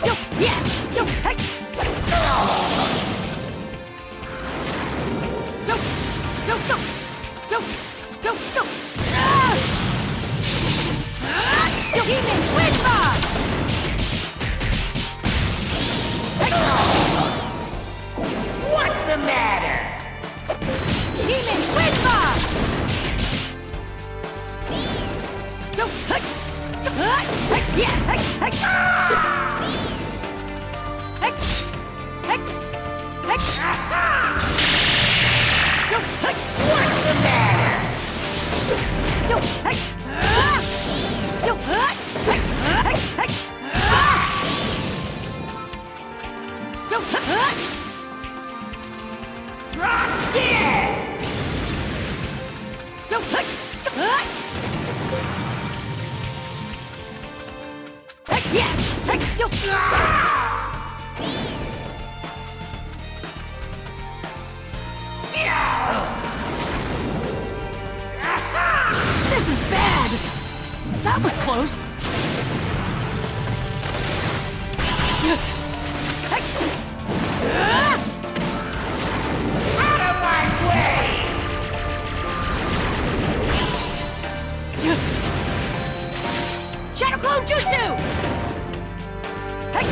Yo, yeah, yo, hey. Yo, yo, yo, yo, yo, yo. Yo, He-Man, Wind Bob. What's the matter? He-Man, Wind Bob. Yo, hey. Hey, yeah, hey, hey. Hey, hey, hey. Yo, hey. What's the matter? Yo, hey. Yo, hey, hey, hey, hey. Yo, hey. Drop dead! Yo, hey, hey. Hey, yeah, hey, yo. This is bad. That was close. Hey. Out of my way! Shadow Clone Jutsu! Hey!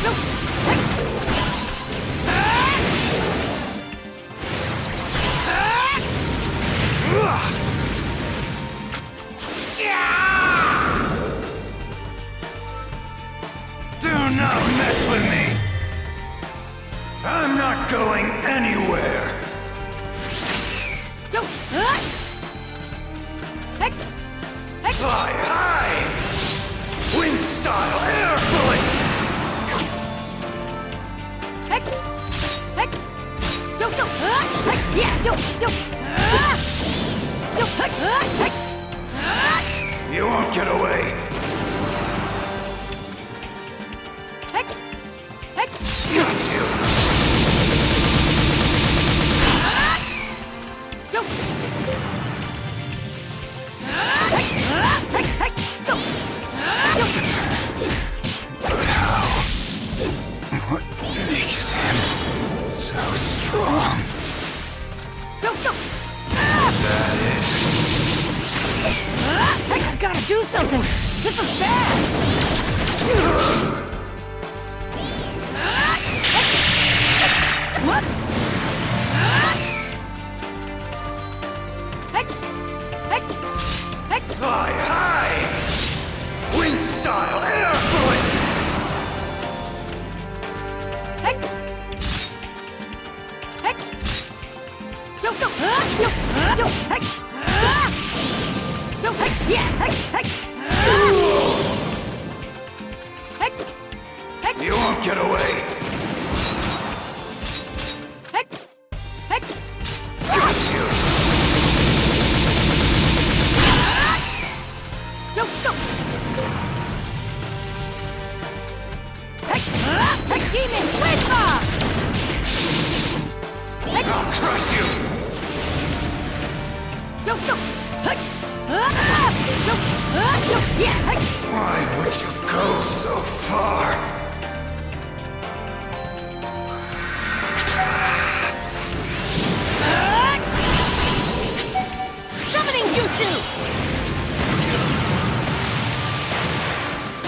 No! Hey! Do not mess with me! I'm not going anywhere! Yo! Hey! Hey! Fly high! Wind style air bullets! Hey! Hey! Yo! Yo! Hey! Yeah! Yo! Yo! Yo! Hey! Hey! You won't get away! Hey! Hey! Got you! Yo! Hey! Hey! Hey! Yo! Yo! But how? What makes him so strong? Yo! Yo! Is that it? Hey! I've got to do something! This is bad! What? Hey! Hey! Hey! Fly high! Wind style air bullets! Hey! Hey! Yo! Yo! Yo! Yo! Hey! Yo! Hey! Yeah! Hey! Hey! Hey! Hey! You won't get away! Hey! Hey! Got you! Yo! Yo! Hey! Hey! Demon! Wind Bob! Hey! I'll crush you! Yo! Yo! Hey! Yo! Yo! Yeah! Hey! Why would you go so far? Summoning Jutsu!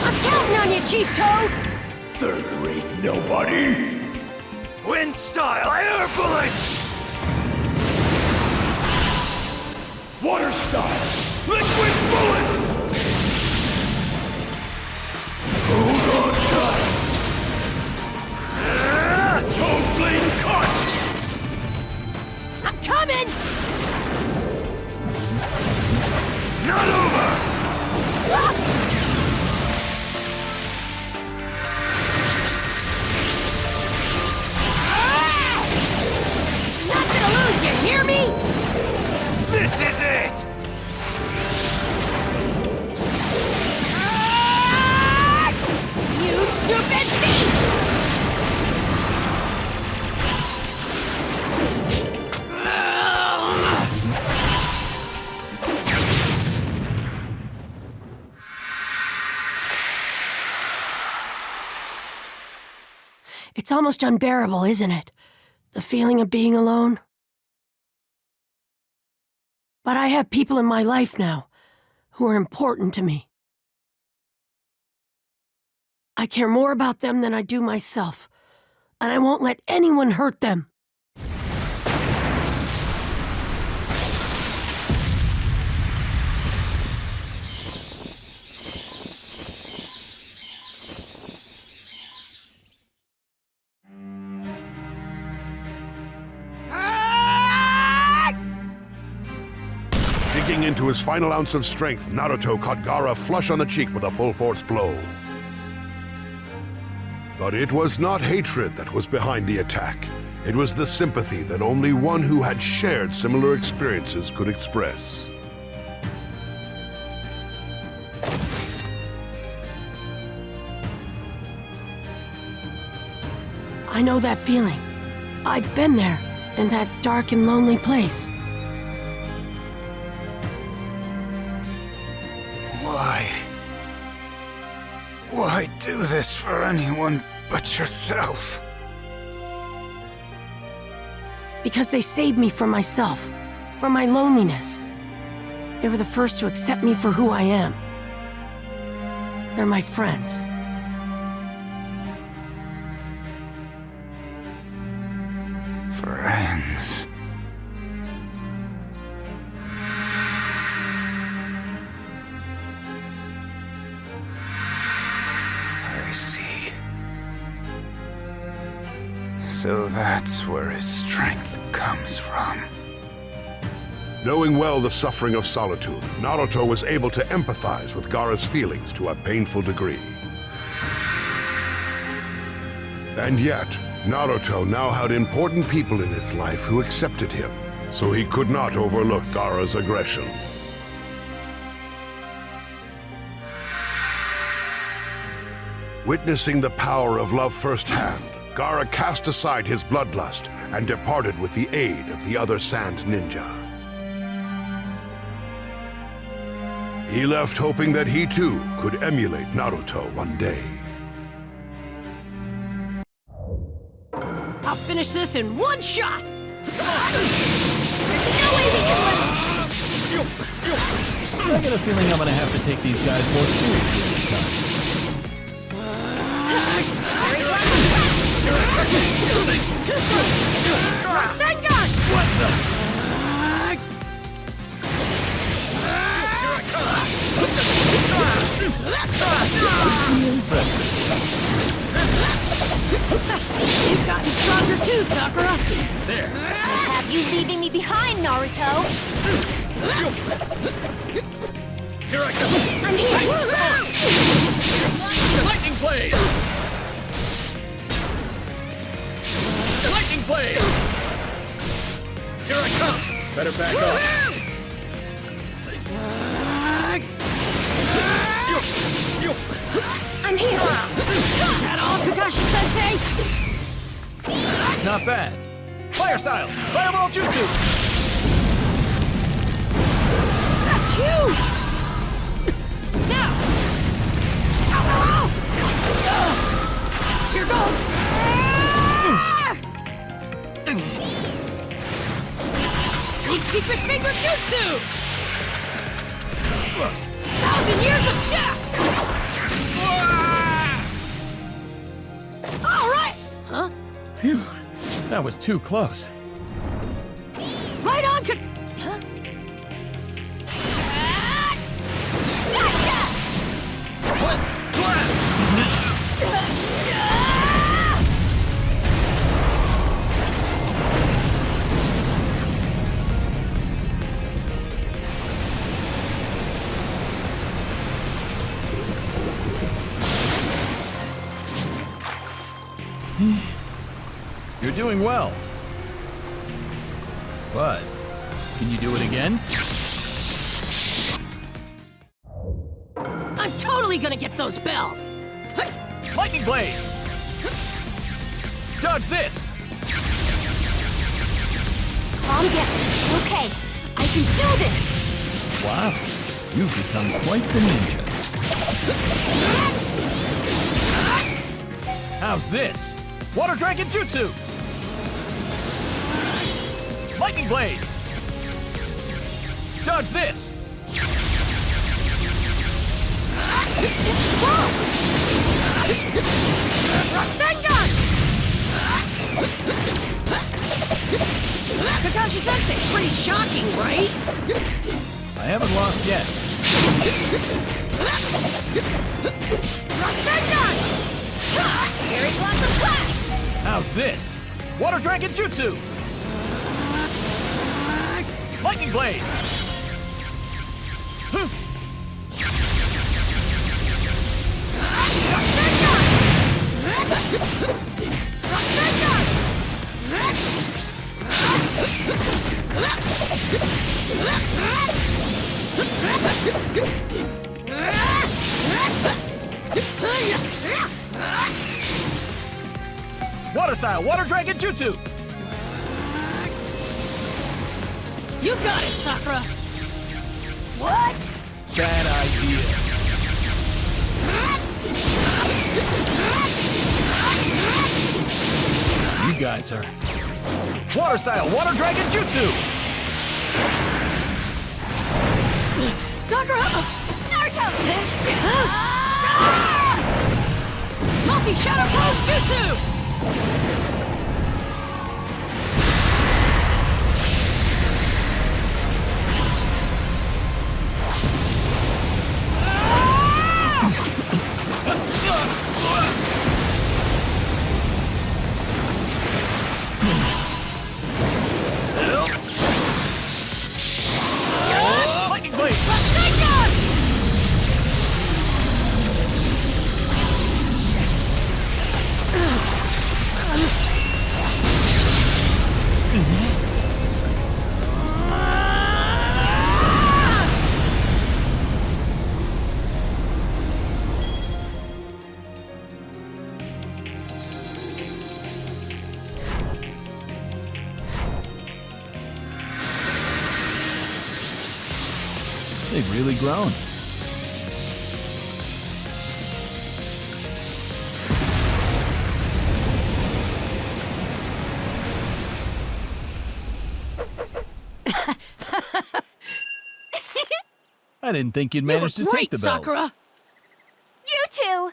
I'm counting on you, Chief Toad! Third-rate nobody! Wind style air bullets! Water style liquid bullets! Hold on tight! Toad blade cut! I'm coming! Not over! Ah! Not gonna lose, you hear me? This is it! Ah! You stupid beast! It's almost unbearable, isn't it? The feeling of being alone. But I have people in my life now who are important to me. I care more about them than I do myself, and I won't let anyone hurt them. Digging into his final ounce of strength, Naruto caught Gaara flush on the cheek with a full-force blow. But it was not hatred that was behind the attack. It was the sympathy that only one who had shared similar experiences could express. I know that feeling. I've been there, in that dark and lonely place. Why do this for anyone but yourself? Because they saved me from myself, from my loneliness. They were the first to accept me for who I am. They're my friends. Friends. I see. So that's where his strength comes from. Knowing well the suffering of solitude, Naruto was able to empathize with Gaara's feelings to a painful degree. And yet, Naruto now had important people in his life who accepted him, so he could not overlook Gaara's aggression. Witnessing the power of love firsthand, Gaara cast aside his bloodlust and departed with the aid of the other Sand Ninja. He left hoping that he too could emulate Naruto one day. I'll finish this in one shot! I get a feeling I'm gonna have to take these guys more seriously this time. What the? You've gotten stronger too, Sakura! There. I'll have you leaving me behind, Naruto. Here I come. I'm here. Lightning blade. Lightning blade. Here I come. Better back up. I'm here. Is that all, Kakashi-sensei? Not bad. Fire style! Fireball jutsu! That's huge! Now! Here goes! Deep secret finger jutsu! 1,000 years of death! All right! Huh? Phew, that was too close. Right on, huh? You're doing well. But, can you do it again? I'm totally gonna get those bells! Lightning blade! Dodge this! Calm down. Okay, I can do this. Wow, you've become quite the ninja. How's this? Water Dragon Jutsu! Lightning Blade! Dodge this! Rasengan! Kakashi-sensei, pretty shocking, right? I haven't lost yet. Rasengan! Cherry Blossom Flash! How's this? Water Dragon Jutsu! Lightning Blade! Water Style, Water Dragon Jutsu! You got it, Sakura! What? Bad idea. You guys are... Water Style, Water Dragon Jutsu! Sakura! Naruto! Multi-Shadow Clone Jutsu! Lightning Blade! They've really grown. I didn't think you'd manage to take the bells. Sakura! You too!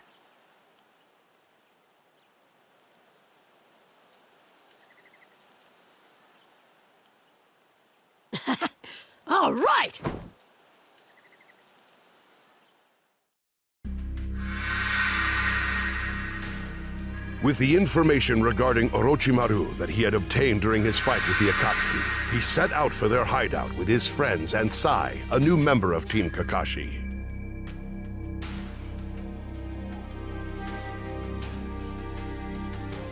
All right! With the information regarding Orochimaru that he had obtained during his fight with the Akatsuki, he set out for their hideout with his friends and Sai, a new member of Team Kakashi.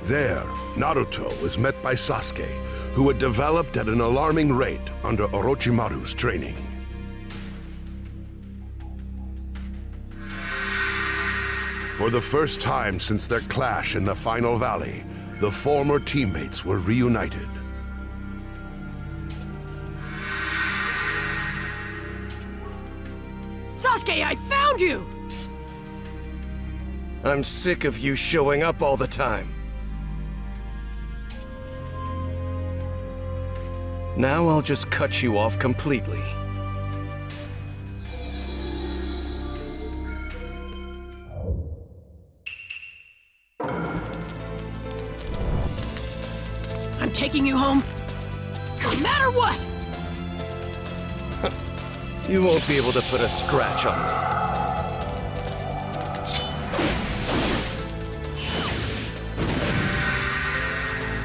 There, Naruto was met by Sasuke, who had developed at an alarming rate under Orochimaru's training. For the first time since their clash in the final valley, the former teammates were reunited. Sasuke, I found you! I'm sick of you showing up all the time. Now I'll just cut you off completely. I'm taking you home, no matter what! You won't be able to put a scratch on me.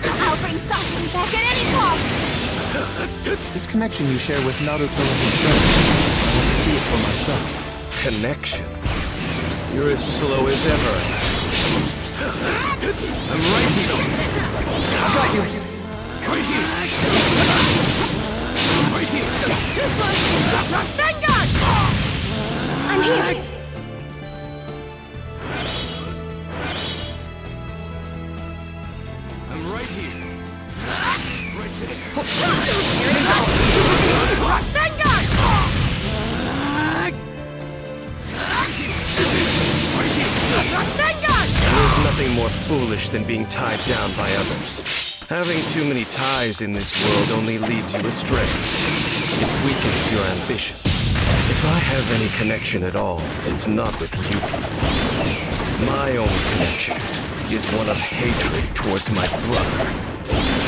I'll bring Sasuke back at any cost! This connection you share with Naruto and his friends, I want to see it for myself. Connection? You're as slow as ever. I'm right here. I got you. Right here. Right here. Rasengan! I'm here! I'm right here. Right there. Rasengan! Rasengan! There's nothing more foolish than being tied down by others. Having too many ties in this world only leads you astray. It weakens your ambitions. If I have any connection at all, it's not with you. My only connection is one of hatred towards my brother.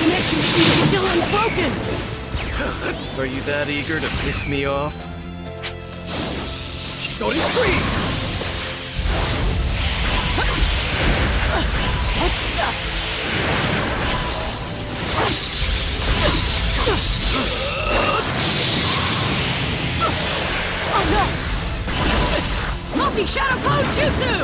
Connection with you is still unbroken! Are you that eager to piss me off? Chidori free! Oh no! Multi-shadow clone jutsu!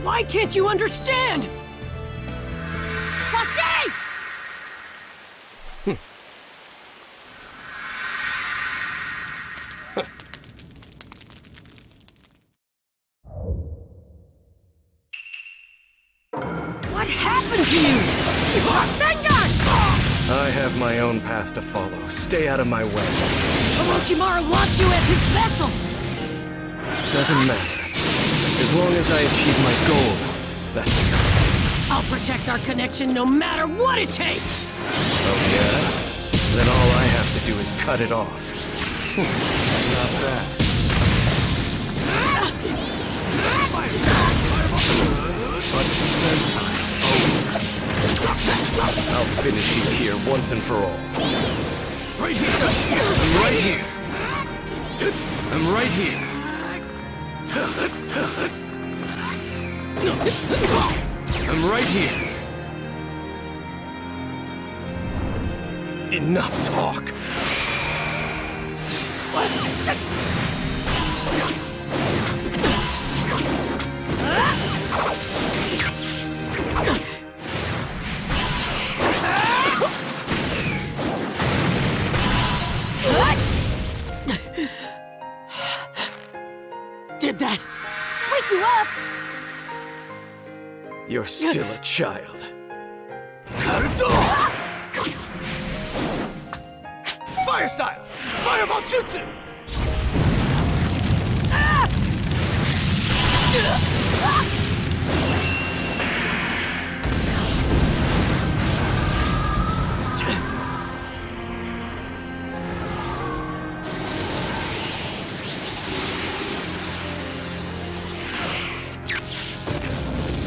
Why can't you understand? Sasuke! What happened to you? Sengun! I have my own path to follow. Stay out of my way. Orochimaru wants you as his vessel! Doesn't matter. As long as I achieve my goal, that's enough. I'll protect our connection no matter what it takes! Oh yeah? Then all I have to do is cut it off. Not bad. But sometimes over. I'll finish you here once and for all. Right here! I'm right here! I'm right here! I'm right here! Enough talk! Did that wake you up? You're still a child. Naruto! Fire style! Fireball jutsu!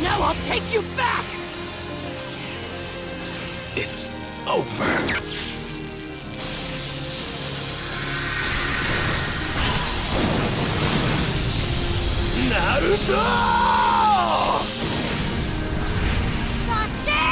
Now I'll take you back! It's over. Naruto! Sasuke!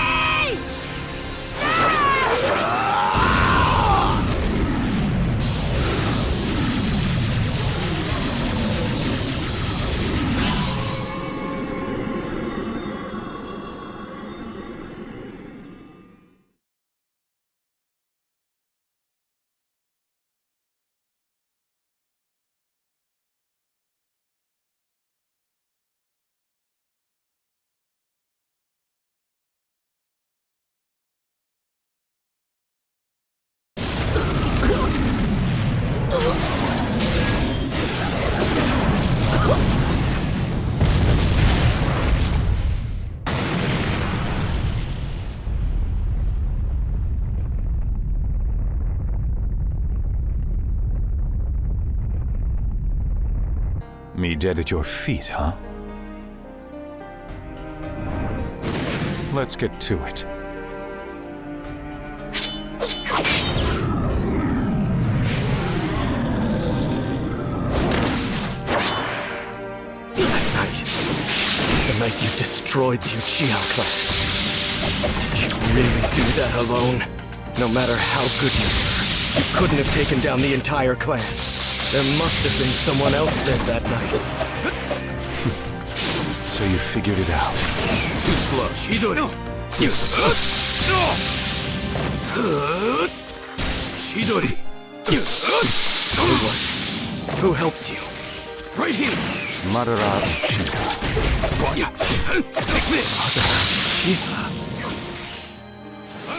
Me dead at your feet, huh? Let's get to it. The night you destroyed the Uchiha clan. Did you really do that alone? No matter how good you were, you couldn't have taken down the entire clan. There must have been someone else dead that night. So you figured it out. Too slow, Chidori. Chidori. Who was it? Who helped you? Right here. Madara Uchiha. Take this! Uchiha.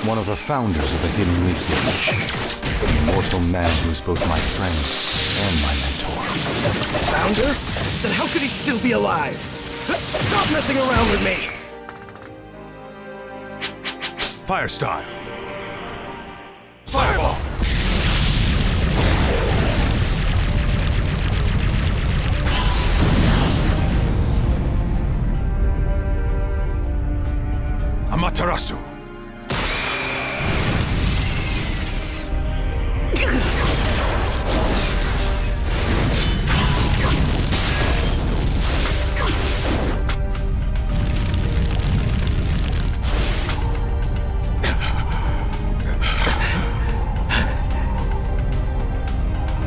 One of the founders of the Hidden Leaf Village. An immortal man who is both my friend and my mentor. Founder? Then how could he still be alive? Stop messing around with me! Fire style. Fireball! Amaterasu.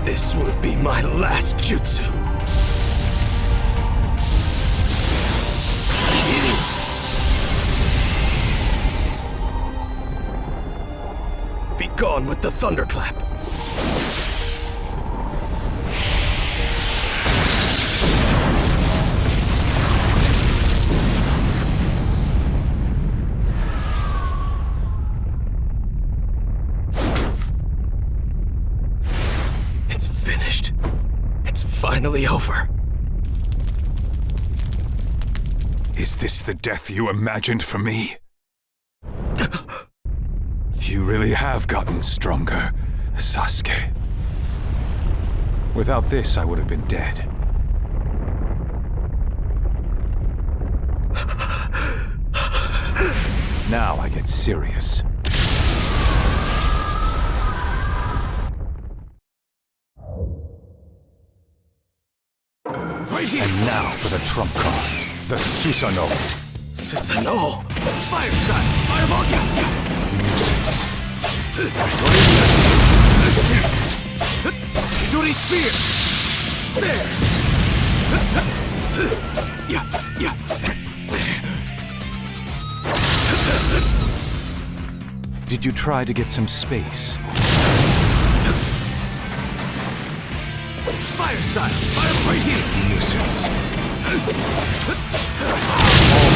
This will be my last jutsu. Be gone with the thunderclap. It's finished. It's finally over. Is this the death you imagined for me? You really have gotten stronger, Sasuke. Without this, I would have been dead. Now I get serious. Right here! And now for the trump card, the Susanoo. Susanoo! Fire style! Fireball! Yeah! Nuisance. Shidori spear! There! Yeah! Did you try to get some space? Fire style! Fire right here! Nuisance. All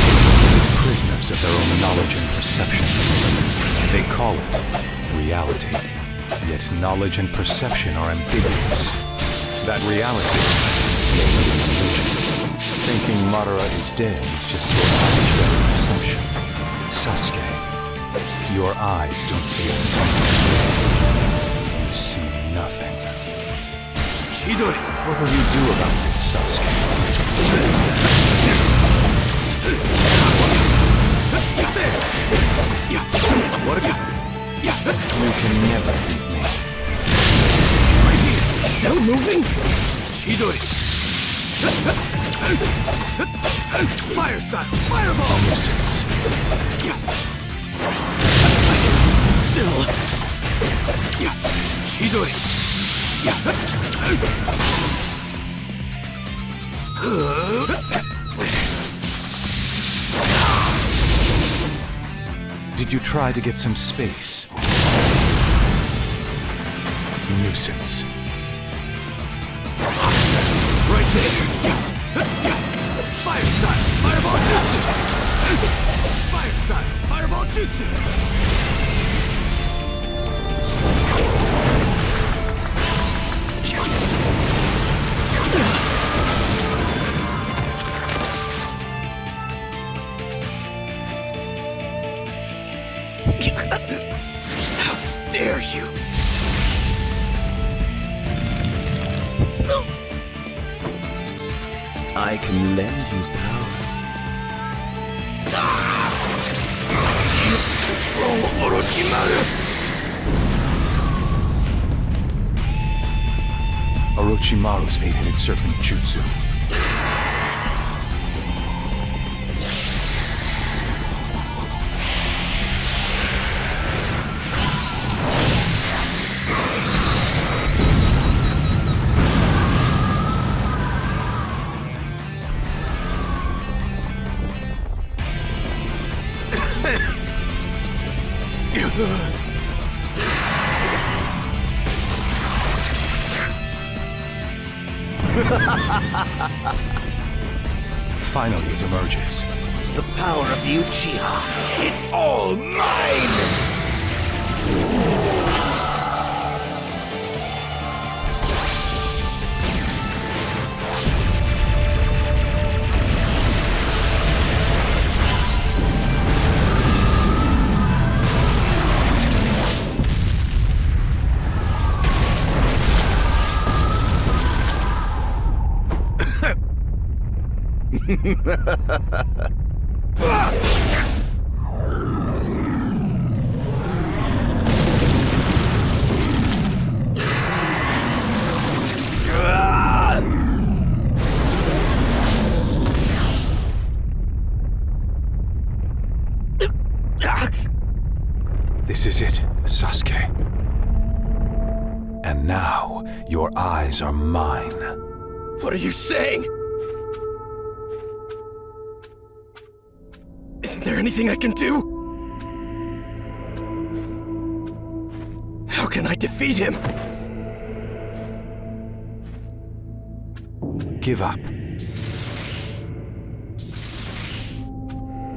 these prisoners of their own knowledge and perception. They call it reality. Yet knowledge and perception are ambiguous. That reality may be an illusion. Thinking Madara is dead is just your arbitrary assumption. Sasuke, your eyes don't see a single thing. You see nothing. Chidori! What will you do about this, Sasuke? What if you... You can never beat me. Right here! Still moving? Chidori! Fire style! Fireball! Nuisance. Still... Chidori! Did you try to get some space? Nuisance. Right there! Fire style! Fireball jutsu! Fire style! Fireball jutsu! How dare you! I can lend you power. Control Orochimaru! Orochimaru's eight-headed serpent jutsu. Finally it emerges. The power of the Uchiha. It's all mine! This is it, Sasuke. And now, your eyes are mine. What are you saying? Isn't there anything I can do? How can I defeat him? Give up.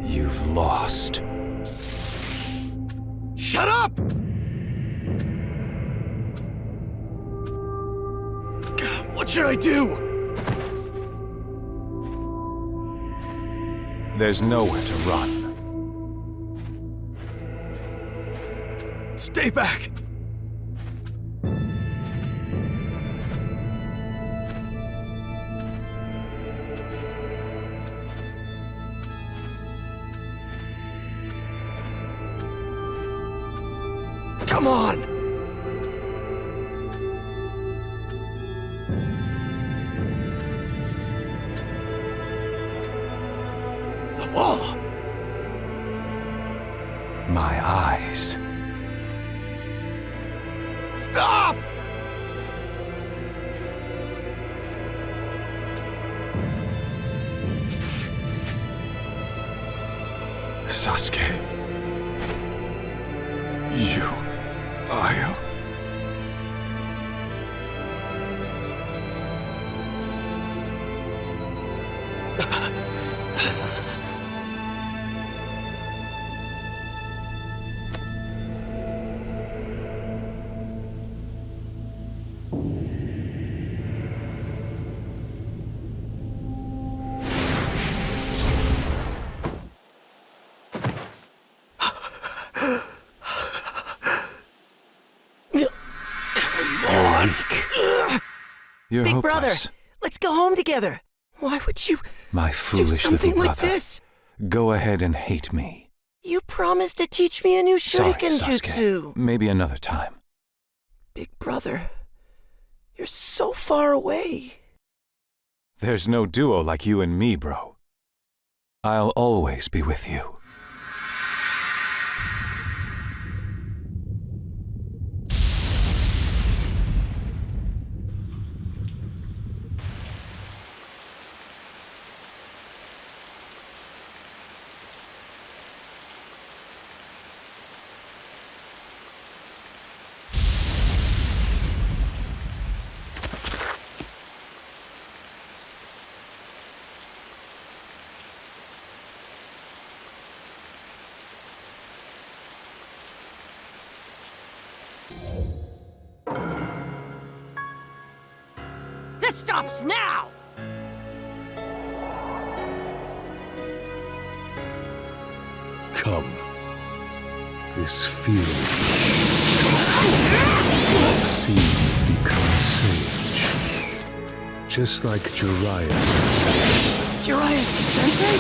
You've lost. Shut up! What should I do? There's nowhere to run. Stay back! Come on! The wall! My eyes. Stop! Sasuke. I'll... You're Big hopeless. brother, let's go home together. Why would you My do foolish something little like brother. this? Go ahead and hate me. You promised to teach me a new Sorry, shuriken Sasuke. jutsu. Maybe another time. Big brother, you're so far away. There's no duo like you and me, bro. I'll always be with you. This stops now! Come. This field. Seed becomes sage. Just like Jiraiya-sensei. Jiraiya-sensei?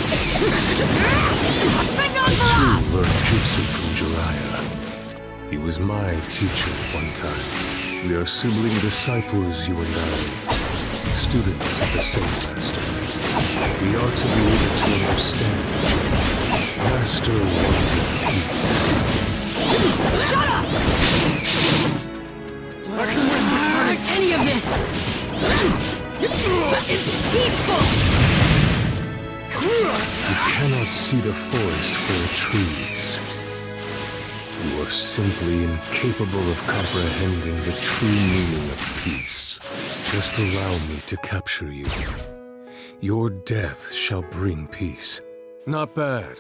I too learned jutsu from Jiraiya. He was my teacher one time. We are sibling disciples, you and I. Students of the same master. We ought to be able to understand each other. Master wanted peace. Shut up! I can't start any of this! It's peaceful! You cannot see the forest for the trees. You You're simply incapable of comprehending the true meaning of peace. Just allow me to capture you. Your death shall bring peace. Not bad.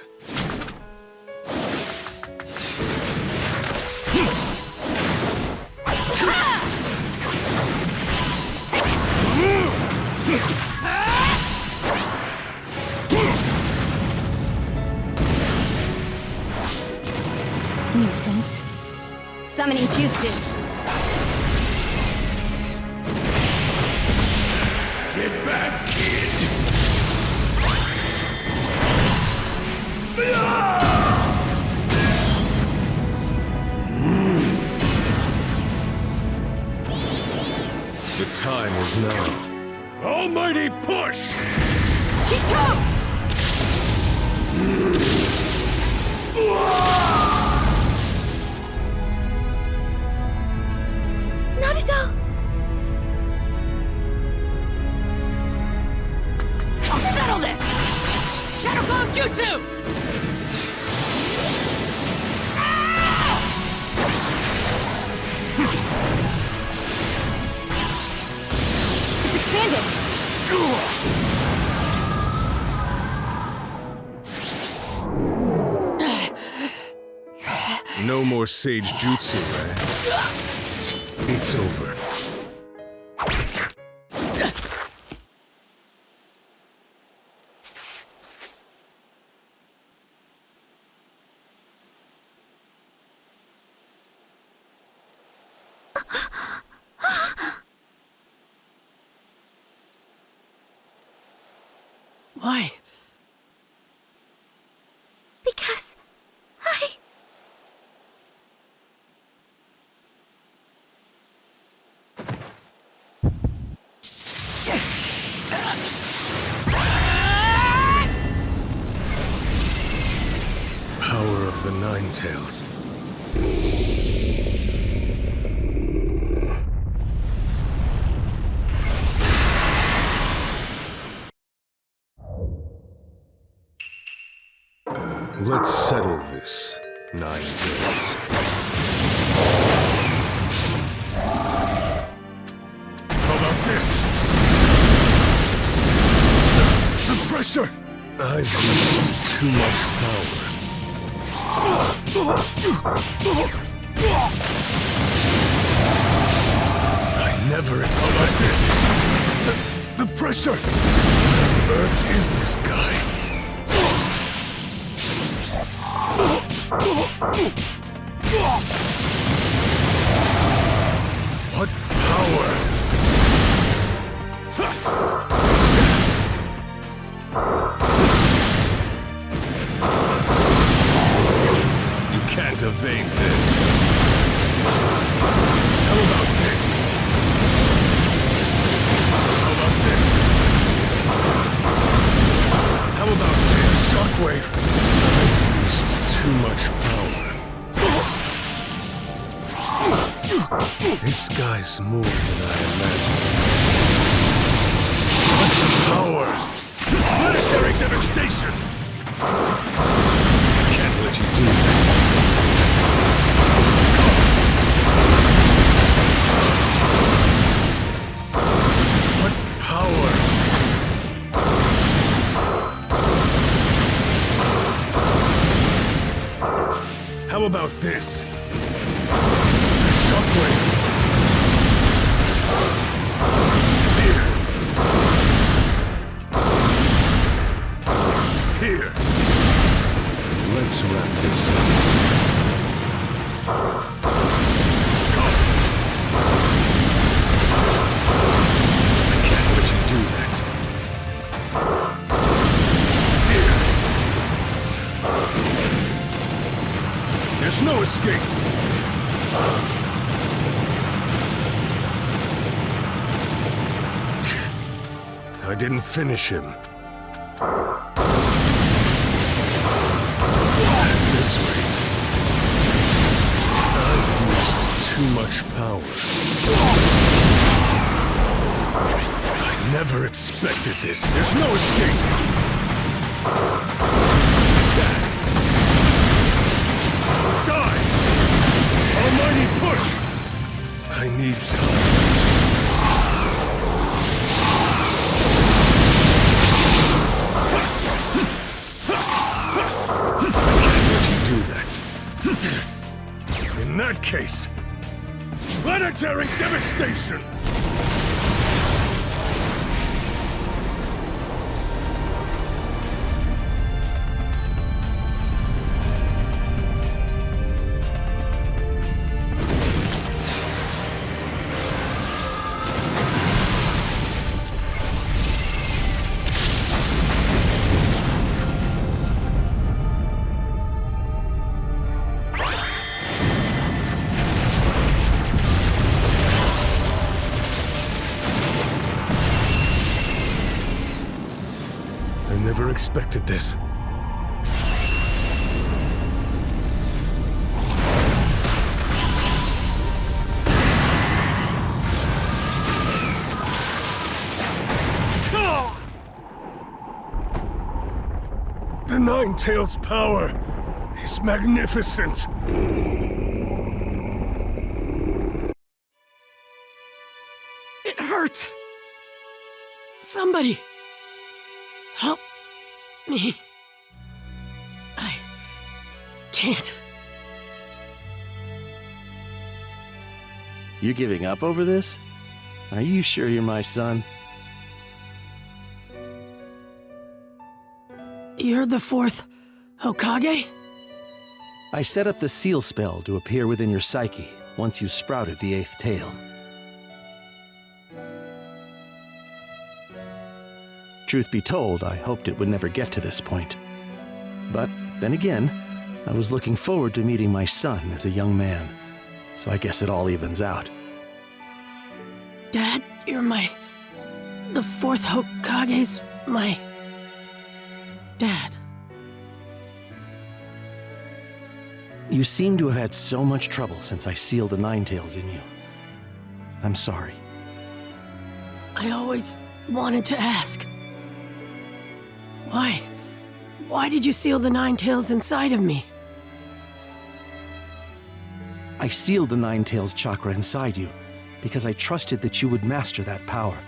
Nuisance. Summoning jutsu. Get back, kid! The time is now. Almighty push! Naruto! I'll settle this! Shadow Clone Jutsu! It's expanded! No more sage jutsu, eh? It's over. Why? Because I... Power of the Nine Tails. Let's settle this, Nine Tails. How about this? The pressure! I've used too much power. I never expected this. The pressure! What on earth is this guy? What power? You can't evade this. How about this? How about this? How about this? Shockwave! I used too much power. This guy's more than I imagined. What power! Planetary devastation! Can't let you do that. What power! How about this? Shockwave! Here! Here! Let's wrap this up. Come! I can't let you do that. Here! There's no escape! I didn't finish him. At this rate, I've used too much power. I never expected this. There's no escape. Sad. Die! Push! I need time. Can't let you do that. In that case, planetary devastation! I never expected this. The Nine-Tails' power is magnificent. It hurts. Somebody, help me. I can't. You giving up over this? Are you sure you're my son? You're the fourth Hokage? I set up the seal spell to appear within your psyche once you sprouted the eighth tail. Truth be told, I hoped it would never get to this point. But then again, I was looking forward to meeting my son as a young man, so I guess it all evens out. Dad, you're the fourth Hokage's my dad. You seem to have had so much trouble since I sealed the Nine-Tails in you. I'm sorry. I always wanted to ask. Why? Why did you seal the Nine-Tails inside of me? I sealed the Nine-Tails chakra inside you because I trusted that you would master that power.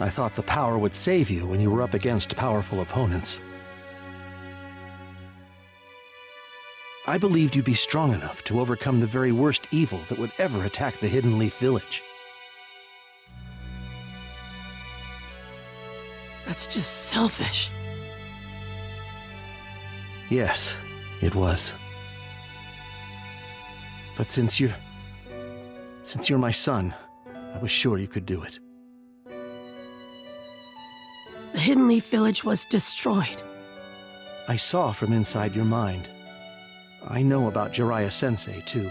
I thought the power would save you when you were up against powerful opponents. I believed you'd be strong enough to overcome the very worst evil that would ever attack the Hidden Leaf Village. That's just selfish. Yes, it was. But since you're my son, I was sure you could do it. The Hidden Leaf Village was destroyed. I saw from inside your mind. I know about Jiraiya-sensei, too.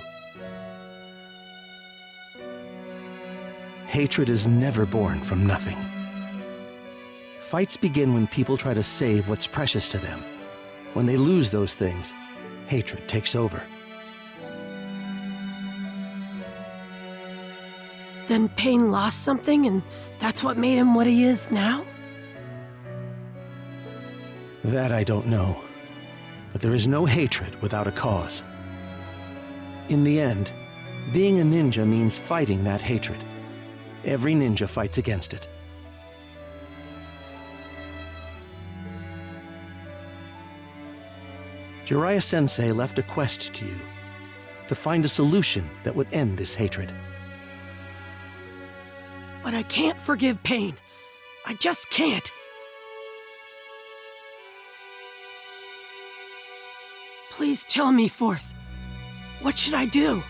Hatred is never born from nothing. Fights begin when people try to save what's precious to them. When they lose those things, hatred takes over. Then Pain lost something, and that's what made him what he is now? That I don't know. But there is no hatred without a cause. In the end, being a ninja means fighting that hatred. Every ninja fights against it. Jiraiya-sensei left a quest to you, to find a solution that would end this hatred. But I can't forgive Pain. I just can't. Please tell me, Fourth. What should I do?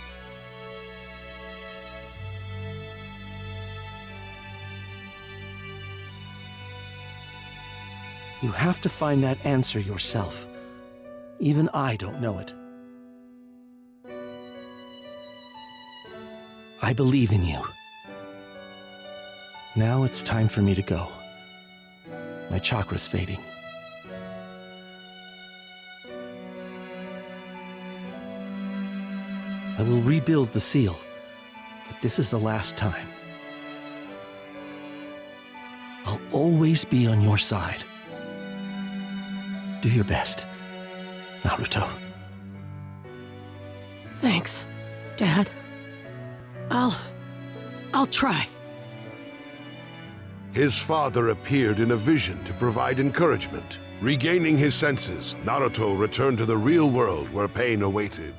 You have to find that answer yourself. Even I don't know it. I believe in you. Now it's time for me to go. My chakra's fading. I will rebuild the seal, but this is the last time. I'll always be on your side. Do your best, Naruto. Thanks, Dad. I'll try. His father appeared in a vision to provide encouragement. Regaining his senses, Naruto returned to the real world where pain awaited.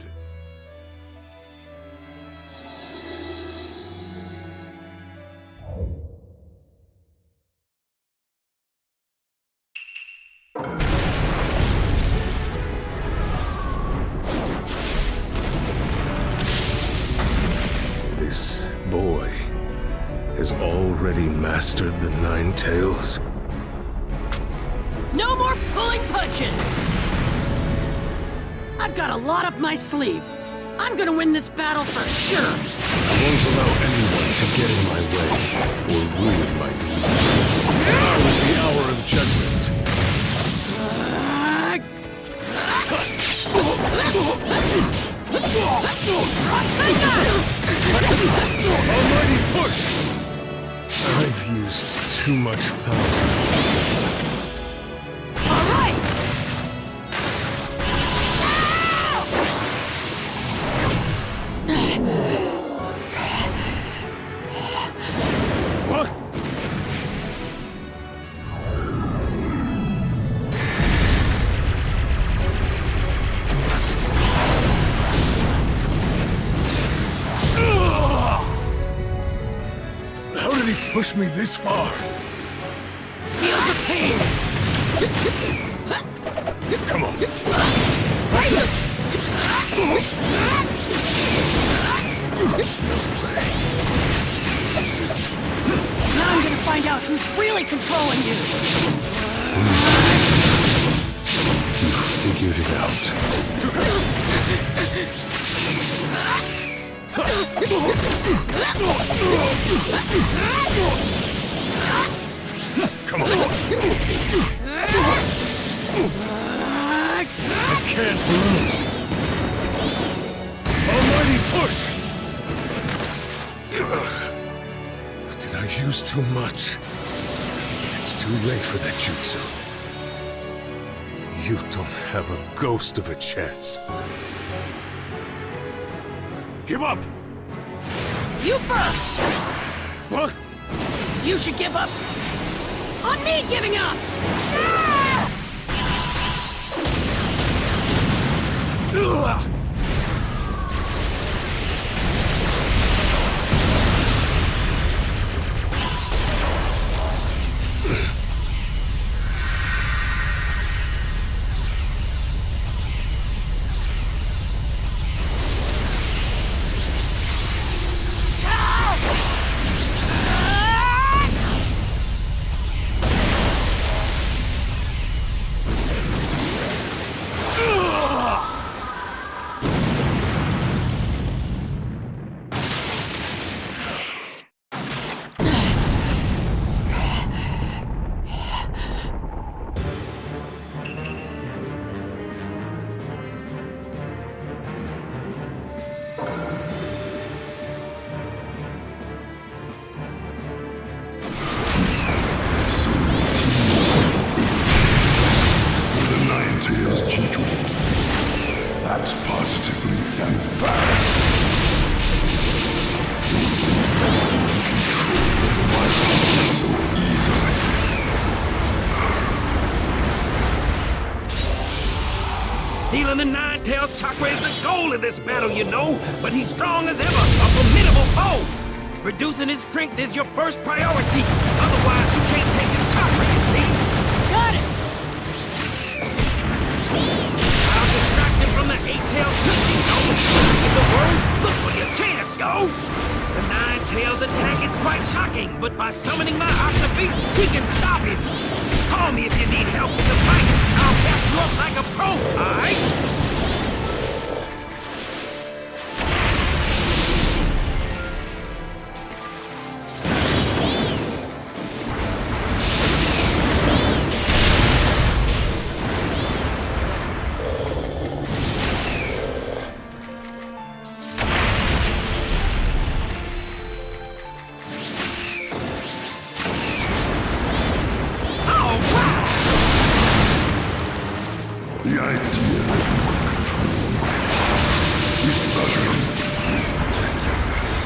This boy has already mastered the Nine Tails. No more pulling punches! I've got a lot up my sleeve. I'm gonna win this battle for sure. I won't allow anyone to get in my way or ruin my dream. Now is the hour of judgment. Almighty push! I've used too much power. All right! What? How did he push me this far? Feel the pain! Come on. No way. This is it. Now I'm gonna find out who's really controlling you! You figured it out. Come on. I can't lose. Almighty push! Did I use too much? It's too late for that jutsu. You don't have a ghost of a chance. Give up! You first! What? You should give up on me giving up! That's positively embarrassing. Controlling my power so easily. Stealing the Nine-Tails chakra is the goal of this battle, you know. But he's strong as ever, a formidable foe. Reducing his strength is your first priority. Otherwise, you can't take his chakra, you see. Got it! I'll distract him from the Eight-Tails Jutsu, you know. Give the word, look for your chance, yo. The Nine-Tails attack is quite shocking, but by summoning my Octa Beast, we can stop it. Call me if you need help with the fight. I'll back you up like a pro, all right? The idea that you can control my power is utterly ridiculous.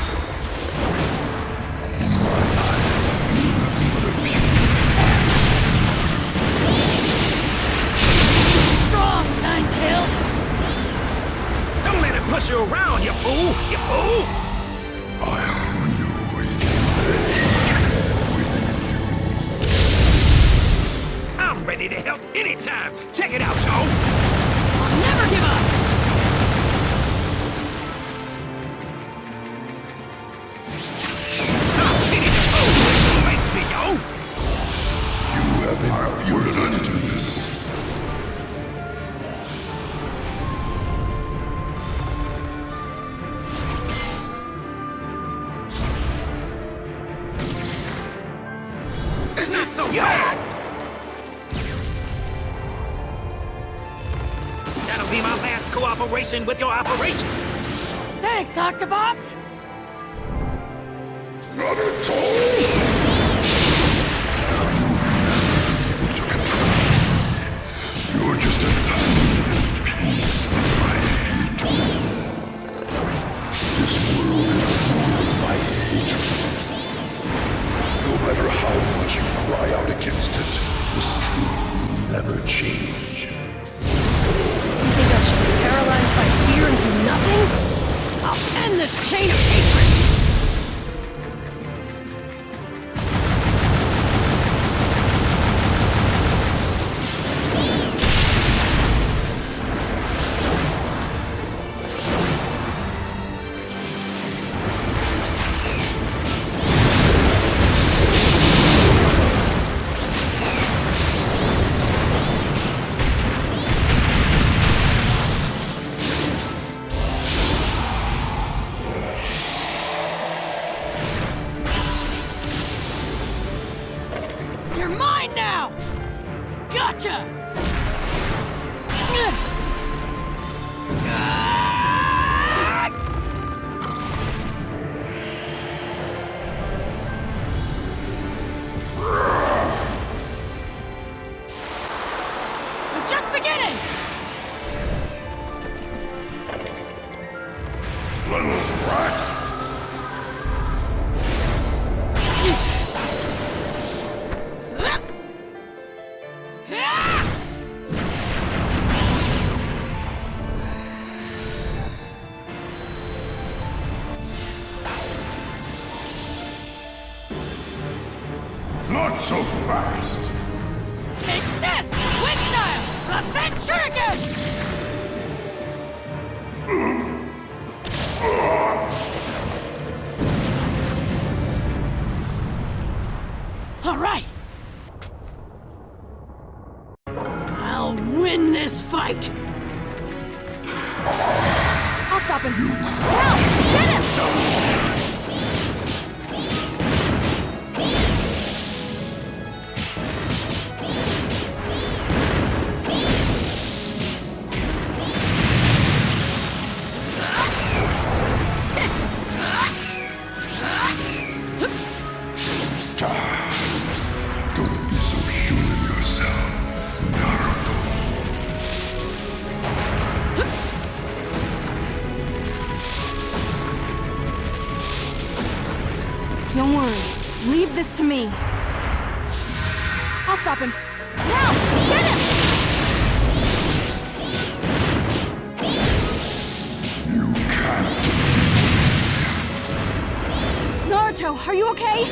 fool! You fool! I'll ruin the hatred within you. I'm ready to help anytime! Check it out, Joe! I'll never give up! I'm ready to go! Face me, yo! You have been fueled into this. Not so fast! That'll be my last cooperation with your operation! Thanks, Octobops! Naruto! Able to control me. You're just a tiny little piece of my hatred. This world is full of my hatred. No matter how much you cry out against it, this truth will never change. You think I should be paralyzed by fear and do nothing? I'll end this chain of hatred! You're mine now! Gotcha! We're just beginning! Little rat! Not so fast! Take this! Quick style! Ascent Shuriken! All right! I'll win this fight! I'll stop him. Now! Get him! Don't be so sure of yourself, Naruto. Don't worry. Leave this to me. I'll stop him. Now! Get him! You can't. Naruto, are you okay?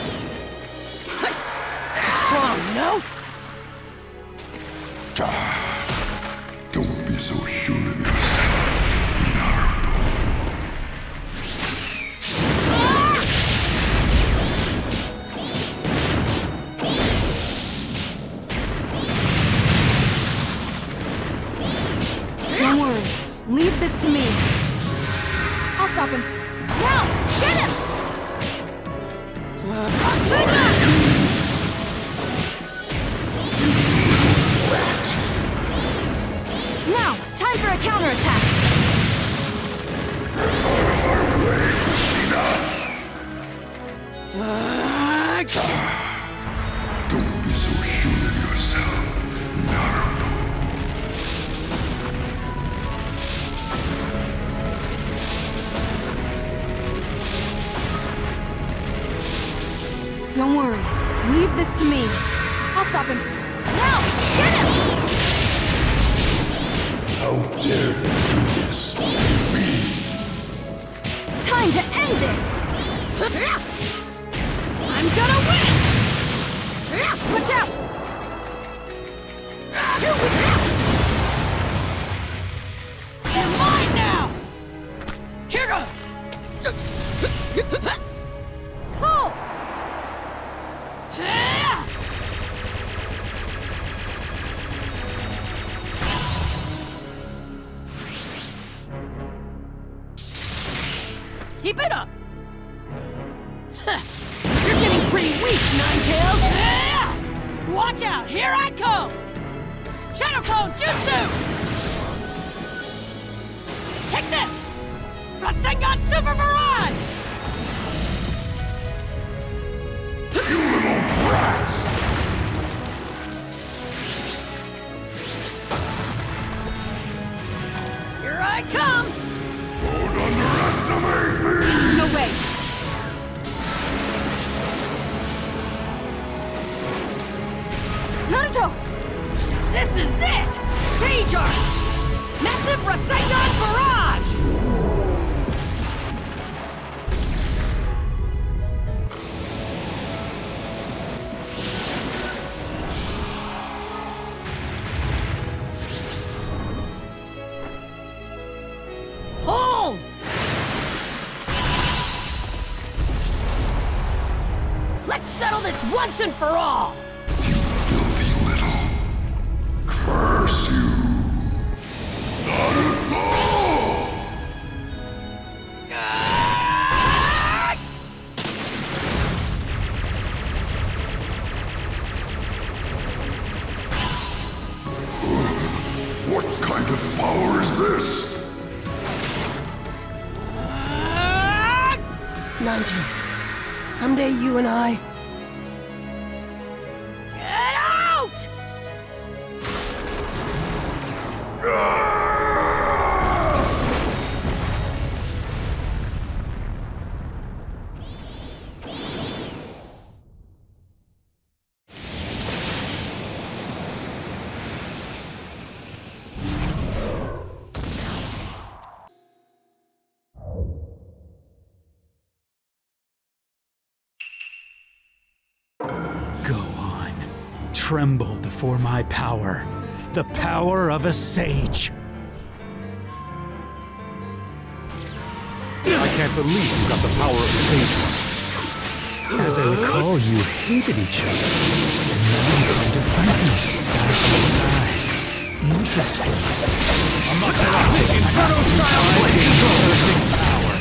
Strong, no? Don't be so sure of yourself, Naruto. Don't worry. Leave this to me. I'll stop him. Now! Get him! Now! Time for a counterattack! Don't be so sure of yourself, Naruto. Don't worry. Leave this to me. I'll stop him. Now! Get him! How dare you do this to me? time to end this! I'm gonna win! Watch out! You're mine now! Here goes! Pull! Keep it up! You're getting pretty weak, Ninetails! Watch out! Here I come! Shadow Clone Jutsu! Take this! Rasengan Super Barrage! You little brat! Here I come! Don't underestimate me! No way! Naruto! This is it! Stage Arc! Massive Rasengan Barrage! Hold! Let's settle this once and for all! Curse you! Naruto! What kind of power is this? Ninetales. Someday you and I... Get out! Go on. Tremble before my power. The power of a sage. I can't believe you got the power of Sage. As I recall, you hated each other. And now you're going to fight me side by side. Interesting. Power.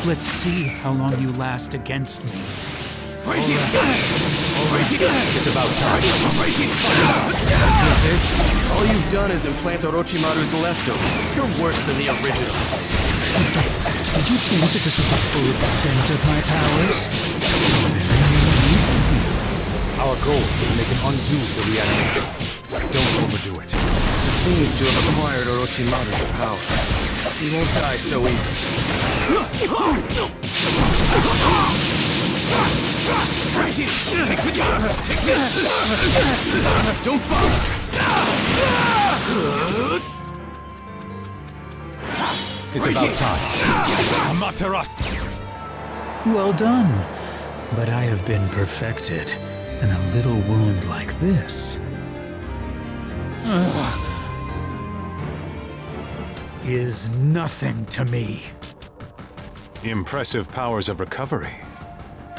Let's see how long you last against me. All right. It's about time. Is this it? All you've done is implant Orochimaru's leftovers. You're worse than the original. Did you think that this was the full extent of my powers? Our goal is to make him undo the reanimation. Don't overdo it. He seems to have acquired Orochimaru's power. He won't die so easily. Take this! Don't bother! It's about time. Well done. But I have been perfected, and a little wound like this is nothing to me. Impressive powers of recovery.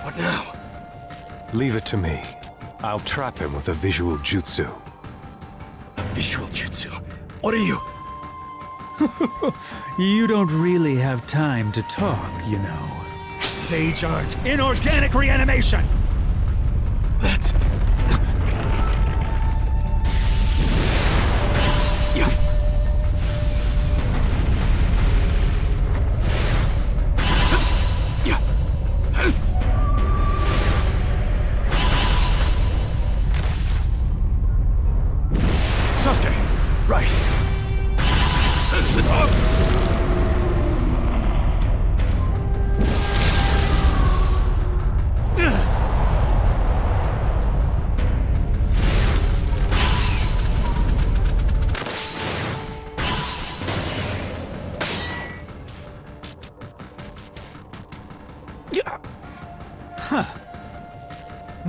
What now? Leave it to me. I'll trap him with a visual jutsu. A visual jutsu? What are you? You don't really have time to talk, you know. Sage Art, inorganic reanimation! That's... Sasuke! Right.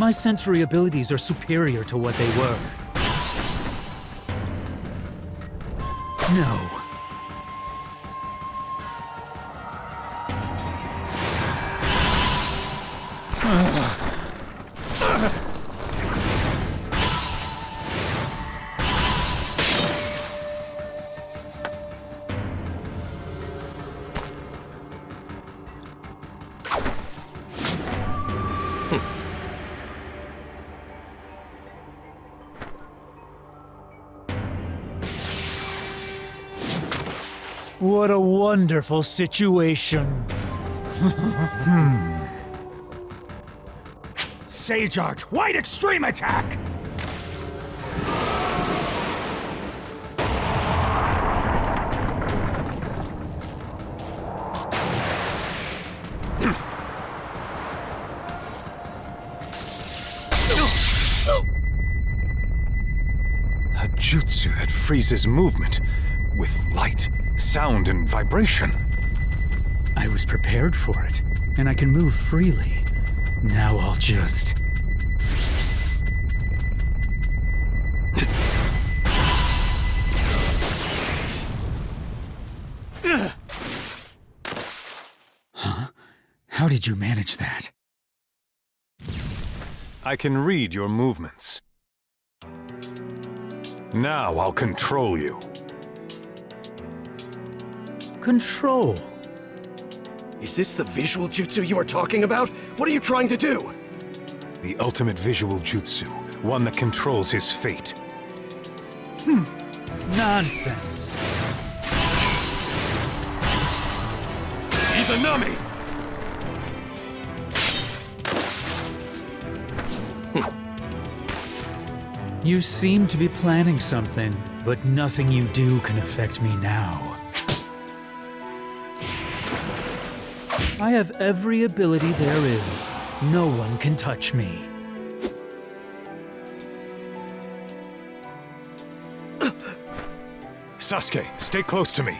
My sensory abilities are superior to what they were. No. What a wonderful situation. Sage Art, White Extreme Attack! A jutsu that freezes movement with light, sound, and vibration. I was prepared for it, and I can move freely. Now I'll just... Huh? How did you manage that? I can read your movements. Now I'll control you. Control? Is this the visual jutsu you are talking about? What are you trying to do? The ultimate visual jutsu, one that controls his fate. Nonsense. Izanami! You seem to be planning something, but nothing you do can affect me now. I have every ability there is. No one can touch me. Sasuke, stay close to me.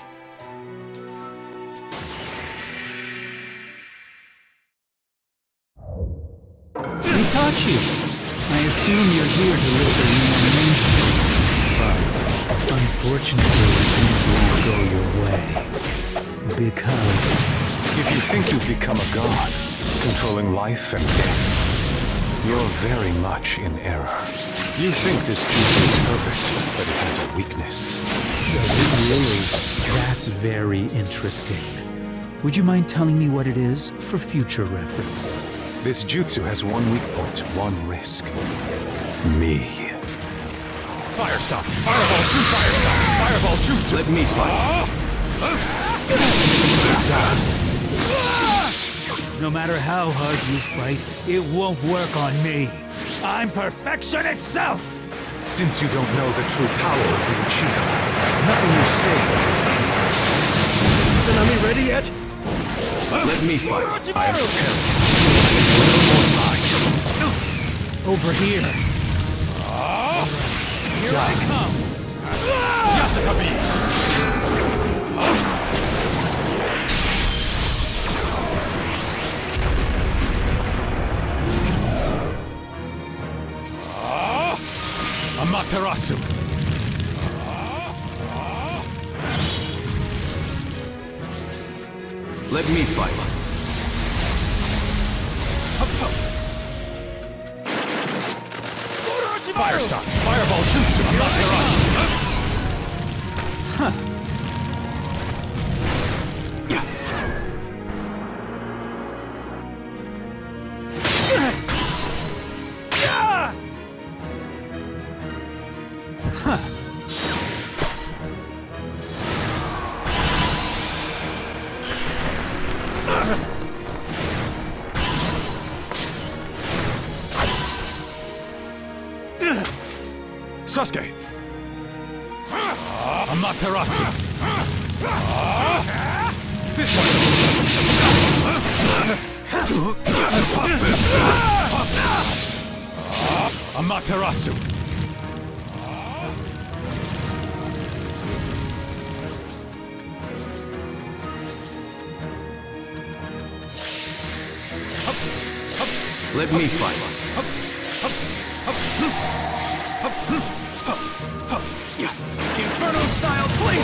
Itachi! I assume you're here to lift a reanimation. But, unfortunately, things won't go your way. Because... If you think you've become a god, controlling life and death, you're very much in error. You think this jutsu is perfect, but it has a weakness. Does it really? That's very interesting. Would you mind telling me what it is for future reference? This jutsu has one weak point, one risk. Me. Fire stop! Fireball, shoot fire stop! Fireball, jutsu! Let me fight. No matter how hard you fight, it won't work on me. I'm perfection itself! Since you don't know the true power of the Uchiha, nothing you say Is Izanami ready yet? Let me fight. I am prepared. A little more time. Over here. Here I come. Yasuka beats! Amaterasu! Let me fight. Fire stop! Fireball jutsu! Amaterasu! Huh. Sasuke! Amaterasu! This way! Amaterasu! Let me fight.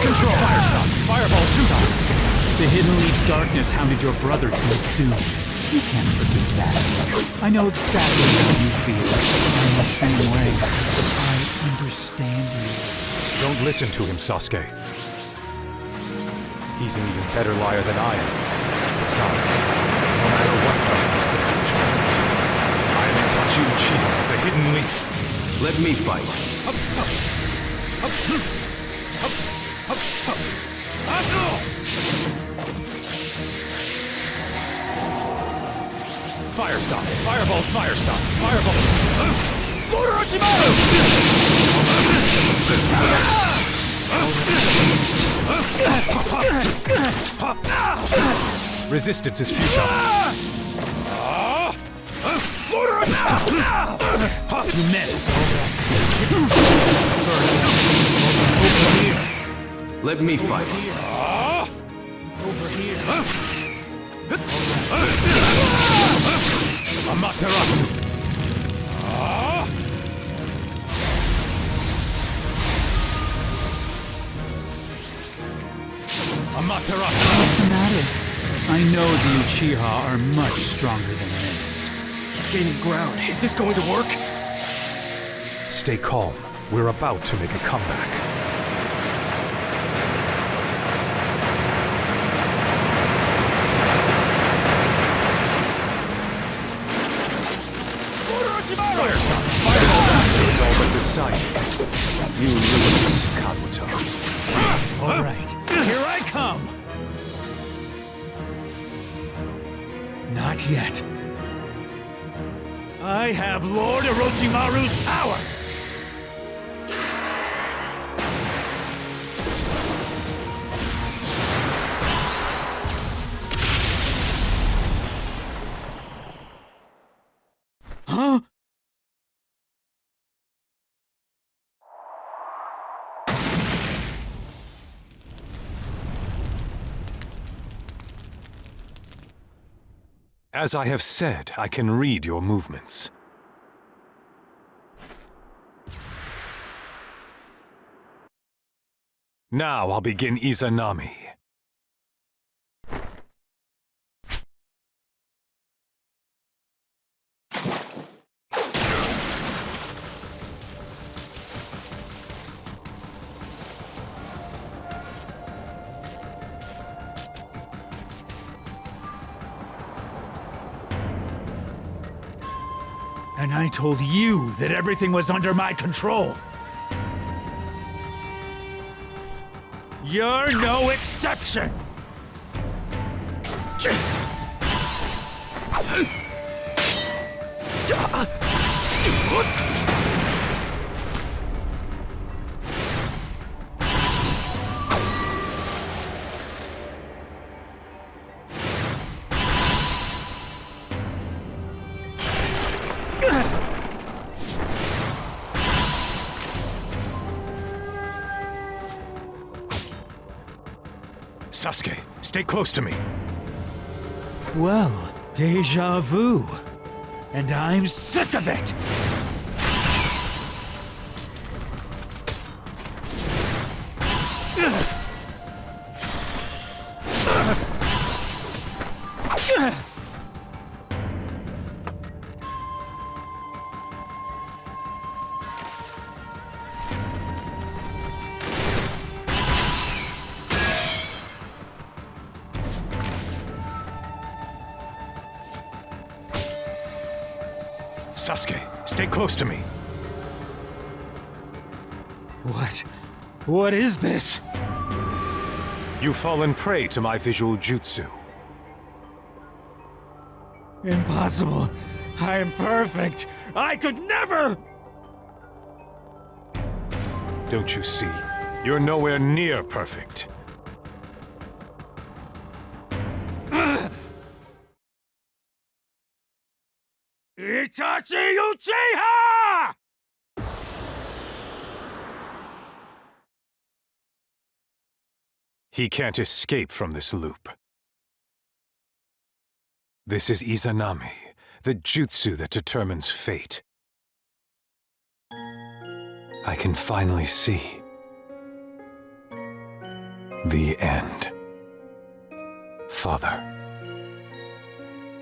control! Fire stop! Fireball jutsu! The Hidden Leaf's darkness hounded your brother to his doom. You can't forget that. I know exactly how you feel. I'm the same way. I understand you. Don't listen to him, Sasuke. He's an even better liar than I am. Besides, no matter what darkness the future holds, I am Itachi Uchiha, the Hidden Leaf. Let me fight. Fire stop! Fireball! Fire stop! Fireball! Lord Orochimaru! Resistance is futile. Lord Orochimaru! You missed. Let me fight. Over here. Amaterasu! Amaterasu! What's the matter? I know the Uchiha are much stronger than this. He's gaining ground. Is this going to work? Stay calm. We're about to make a comeback. Fire stop! Fireball is all but decided. You lose, Kabuto. All right, here I come. Not yet. I have Lord Orochimaru's power! Huh? As I have said, I can read your movements. Now I'll begin Izanami. And I told you that everything was under my control. You're no exception! Sasuke, stay close to me. Well, deja vu. And I'm sick of it! Sasuke, stay close to me. What is this? You've fallen prey to my visual jutsu. Impossible. I am perfect. I could never! Don't you see? You're nowhere near perfect. Itachi Uchiha! He can't escape from this loop. This is Izanami, the jutsu that determines fate. I can finally see. The end. Father.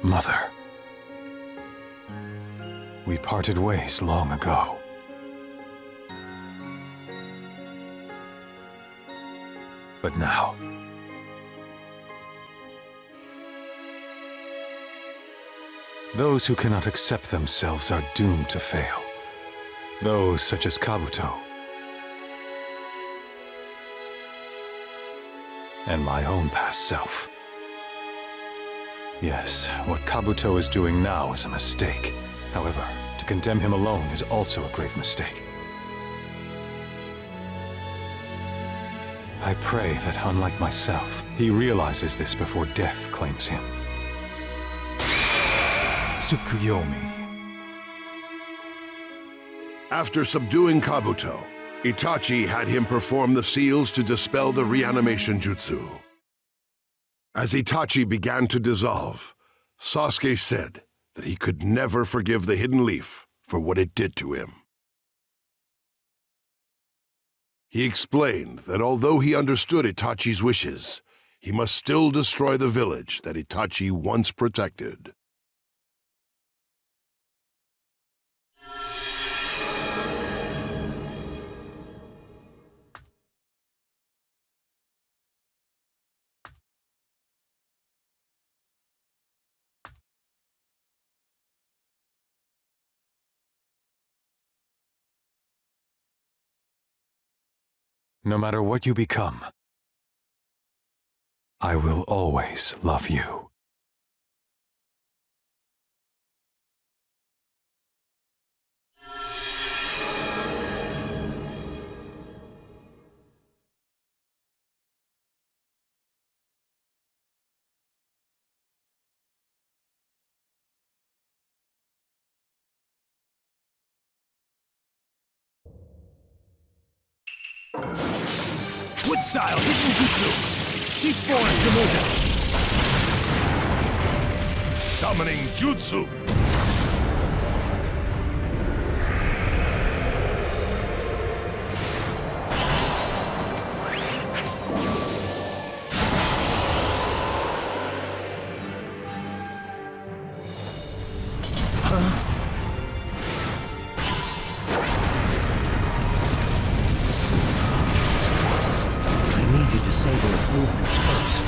Mother. We parted ways long ago. But now, those who cannot accept themselves are doomed to fail. Those such as Kabuto. And my own past self. Yes, what Kabuto is doing now is a mistake. However, to condemn him alone is also a grave mistake. I pray that, unlike myself, he realizes this before death claims him. Tsukuyomi. After subduing Kabuto, Itachi had him perform the seals to dispel the reanimation jutsu. As Itachi began to dissolve, Sasuke said that he could never forgive the Hidden Leaf for what it did to him. He explained that although he understood Itachi's wishes, he must still destroy the village that Itachi once protected. No matter what you become, I will always love you. Wood style hidden jutsu. Deep forest emergence. Summoning jutsu. Disable its movements first.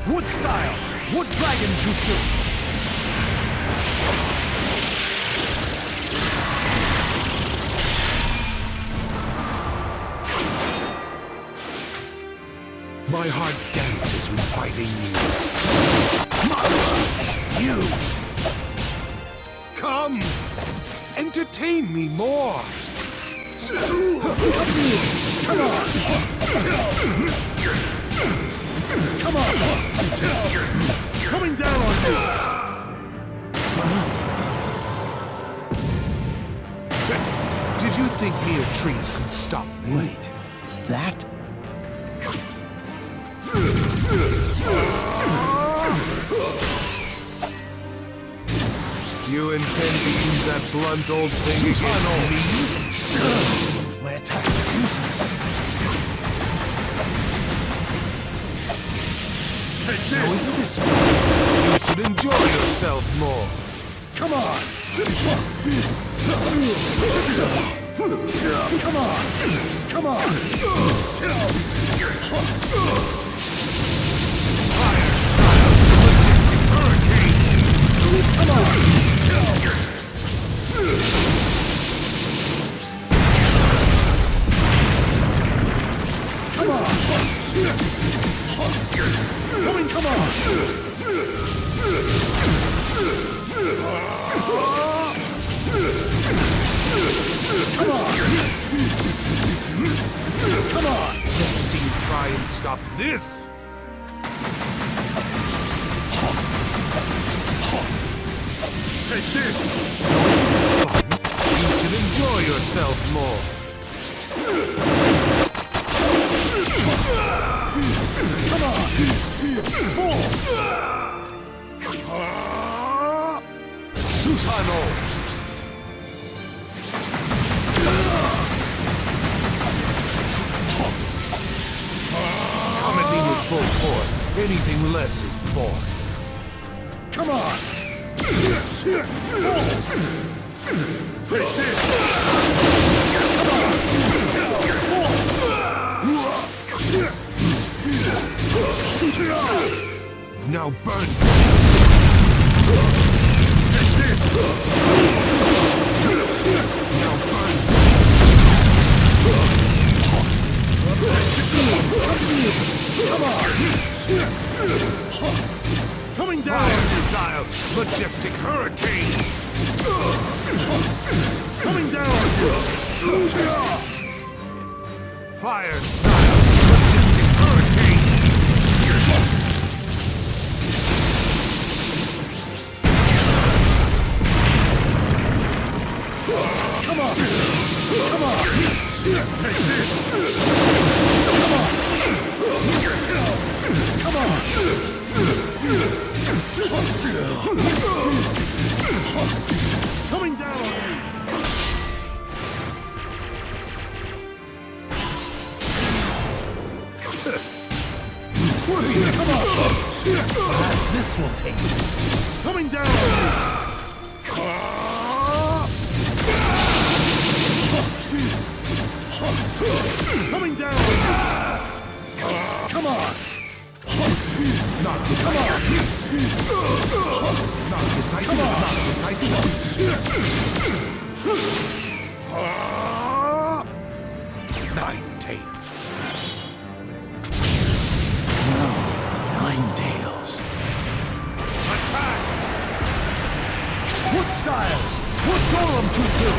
Wood style! Wood dragon jutsu! My heart dances when fighting you. You! Come! Entertain me more! Come on! Come on! Coming down on you! Did you think mere trees could stop me? Wait, is that? You intend to use that blunt old thing against me? My attacks are useless. Now isn't this fun? You should enjoy yourself more. Come on! Come on! Come on! Fire style! Majestic hurricane! Come on! Come on! Coming, come on! Come on! Come on! Let's see you try and stop this! Take this! Wasn't this fun? You should enjoy yourself more. Come on! Susano! full force. Anything less is boring. Come on! Take this! Now burn! Take this! Now burn! Come on! Coming down! Fire style! Majestic hurricane! Coming down! Fire style! Majestic hurricane! Come on! Come on! Take this! Come on! Come on! Coming down on you! Come on! Perhaps this will take it. Coming down on you! Coming down on you! Come on! Not decisive! Not decisive! Not decisive! Nine tails. No, 9 tails. Attack! Wood style! Wood golem jutsu!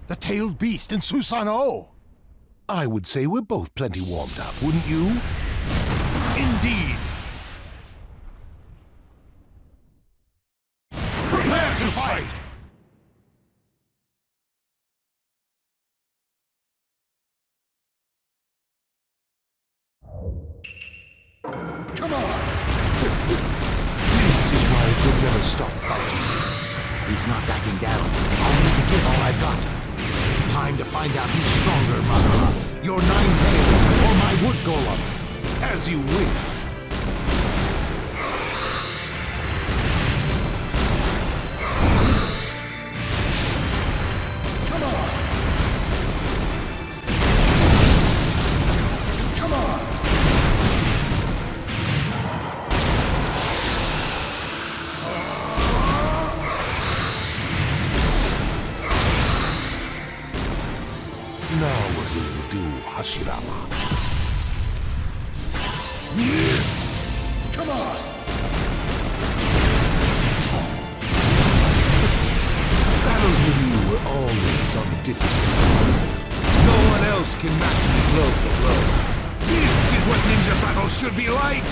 The tailed beast in Susanoo! I would say we're both plenty warmed up, wouldn't you? Indeed! Prepare to fight! Come on! This is why we'll never stop fighting. He's not backing down. I'll need to give all I've got. Time to find out who's stronger, Madara. Your 9 tails or my wood golem. As you wish. Come on! Come on! Now what will you do, Hashirama? Come on! Battles with you were always on a different level. No one else can match me blow for blow. This is what ninja battles should be like!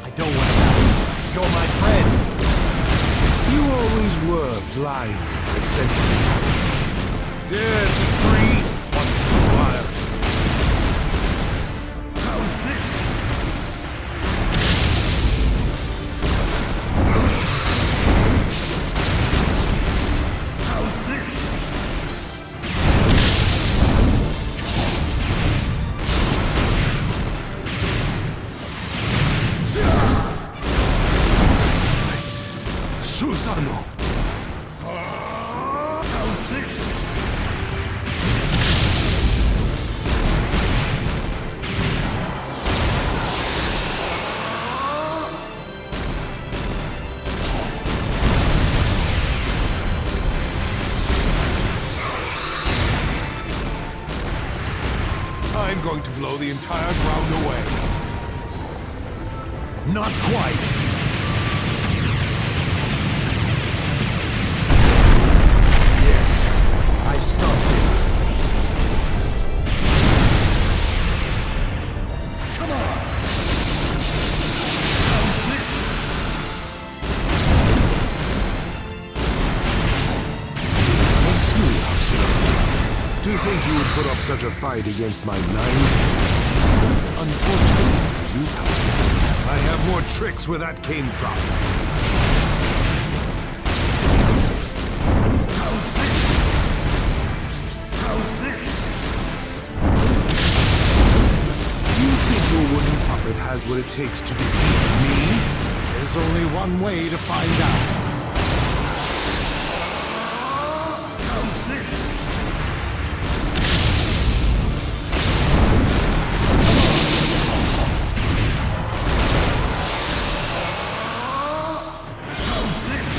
I don't want to battle. You're my friend. You always were blind in the sentimentality. Dare to dream once in a while. How's this? How's this? Susanoo! How's this? I'm going to blow the entire ground away. Not quite. Yes, I started. Come on! put up such a fight against my 9 tails. Unfortunately, you however, I have more tricks where that came from. How's this? How's this? You think your wooden puppet has what it takes to defeat me? There's only one way to find out. How's this? How's this?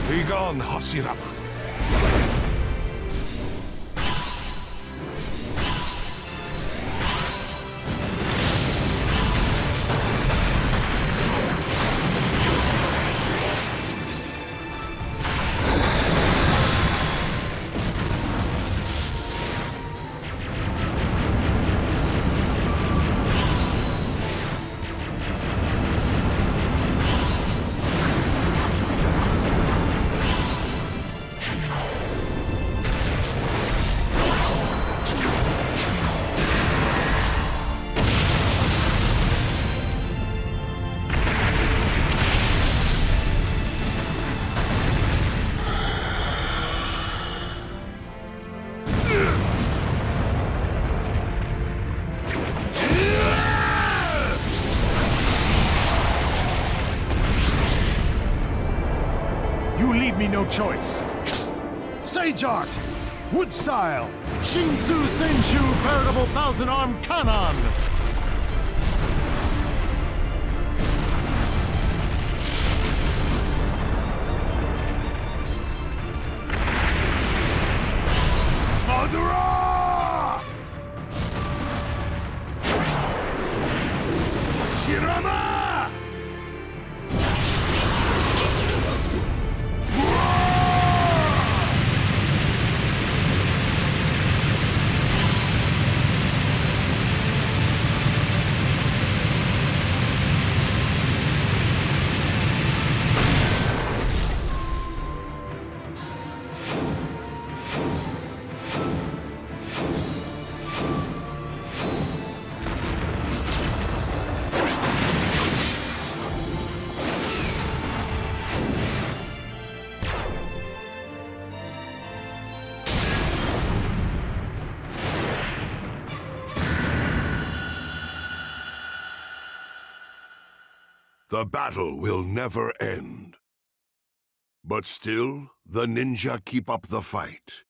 Be gone, Hashirama. You leave me no choice. Sage Art, Wood Style, Shinsu Senshu Veritable Thousand-Arm Kanon. Madara! Hashirama! The battle will never end. But still, the ninja keep up the fight.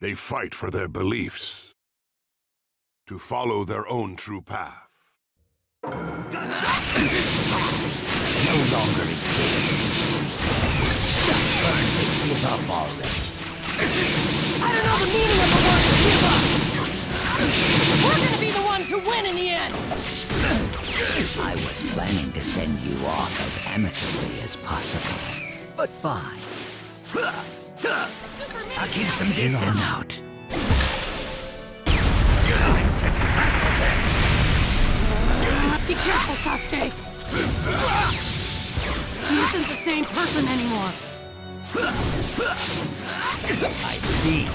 They fight for their beliefs, to follow their own true path. Gotcha! No longer exists. Just learn to give up already. I don't know the meaning of the words give up! We're gonna be the ones who win in the end! I was planning to send you off as amicably as possible. But fine. I'll keep some distance. Out. Time to crackle them. Be careful, Sasuke! He isn't the same person anymore. I see.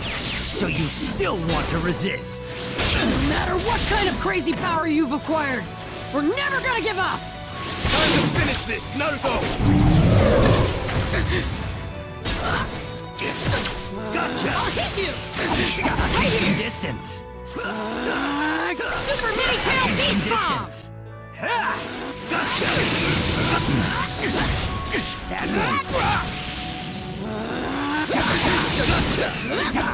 So you still want to resist? No matter what kind of crazy power you've acquired, we're never gonna give up! Time to finish this, Naruto! Gotcha! I'll hit you! Gotta keep some distance. Super Mini Tail Beast Bomb! Gotcha! That one. Gotcha!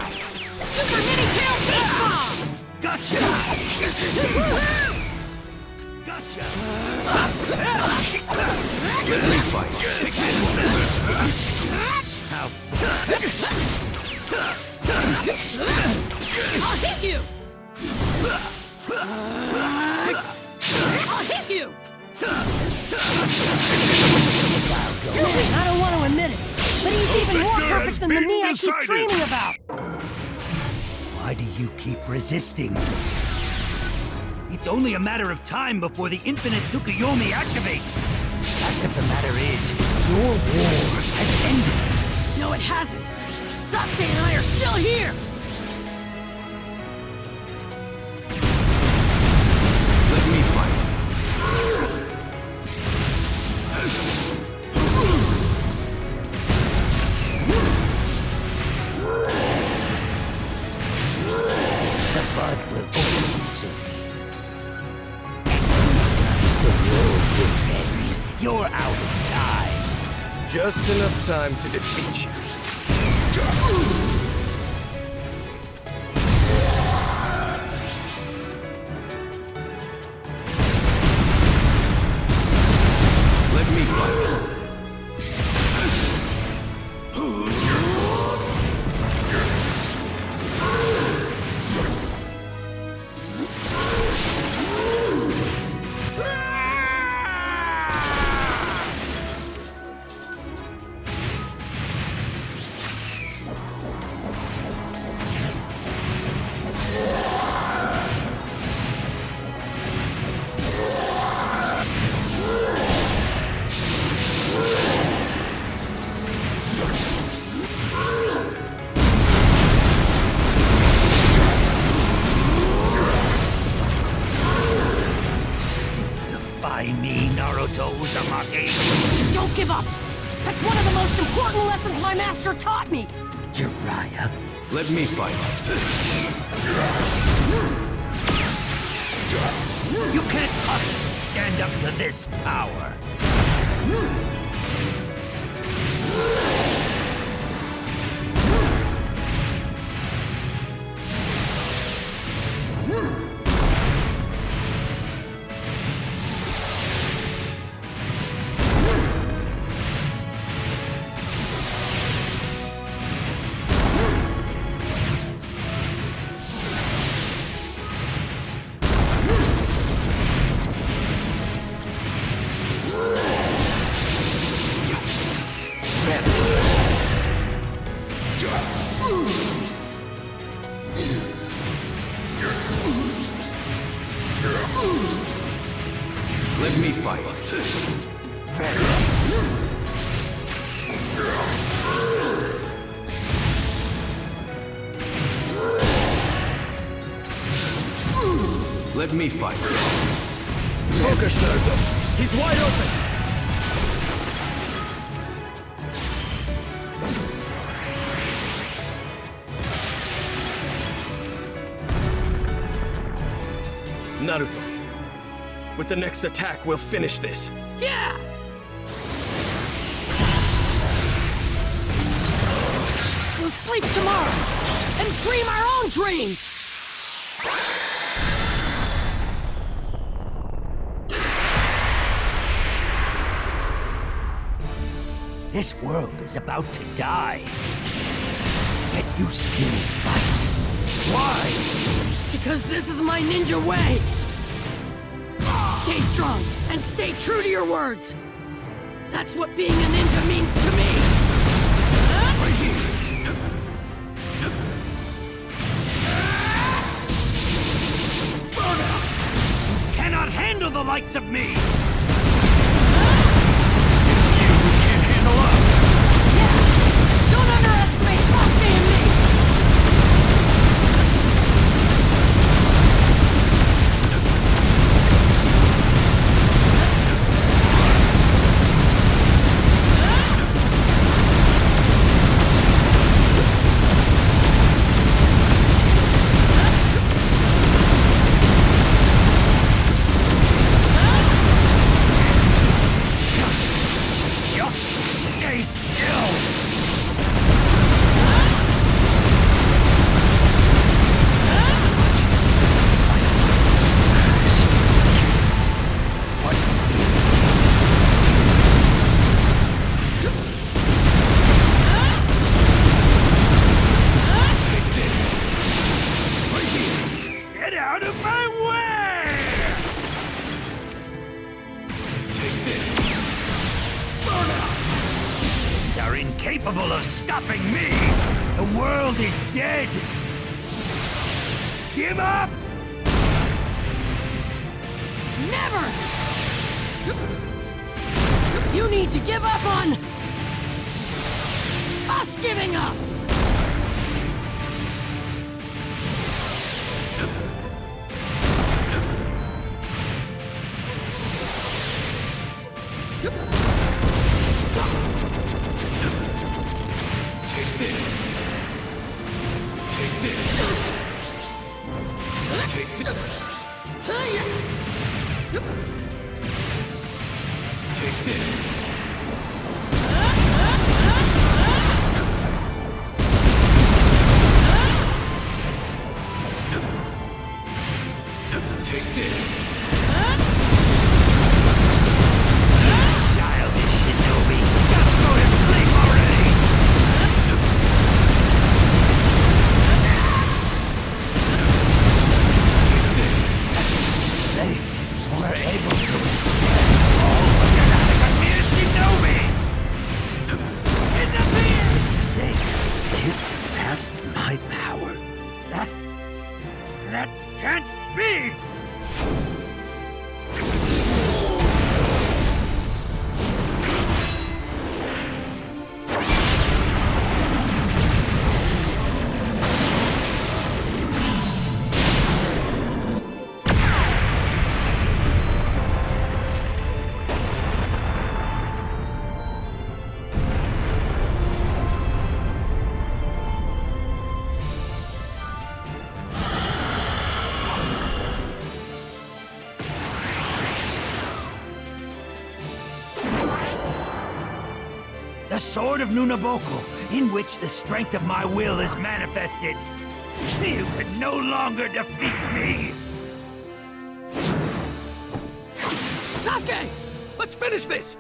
Super Mini Tail Beast Bomb! Gotcha! Gotcha! Let me fight. Take this. How? I'll hit you! I'll hit you! I don't want to admit it, but he's even more perfect than the me I keep dreaming about! Why do you keep resisting? It's only a matter of time before the infinite Tsukuyomi activates. The fact of the matter is, your war has ended. No, it hasn't. Sasuke and I are still here! Let me fight. The bud will open soon. As the road will end, you're out of time. Just enough time to defeat you. Let me fight. By me, Naruto Uzumaki. Don't give up! That's one of the most important lessons my master taught me! Jiraiya. Let me fight. You can't possibly stand up to this power. Let me fight. Let me fight. Focus, Naruto. He's wide open. Naruto, with the next attack, we'll finish this. Yeah! We'll sleep tomorrow and dream our own dreams! This world is about to die. Yet you still fight. Why? Because this is my ninja way! Stay strong and stay true to your words! That's what being a ninja means to me! You cannot handle the likes of me! Don't underestimate Sasuke and me! Just stay still! Get out of my way! Take this! Things are incapable of stopping me! The world is dead! Give up! Never! You need to give up on... Us giving up! Take this. Take this. Take this. Take this. Take this. Childish shinobi, just go to sleep already! Take this. They were able to withstand all but you're nothing but mere shinobi! Disappear! This to say, it surpassed my power. That can't be! The Sword of Nunaboko, in which the strength of my will is manifested. You can no longer defeat me! Sasuke! Let's finish this!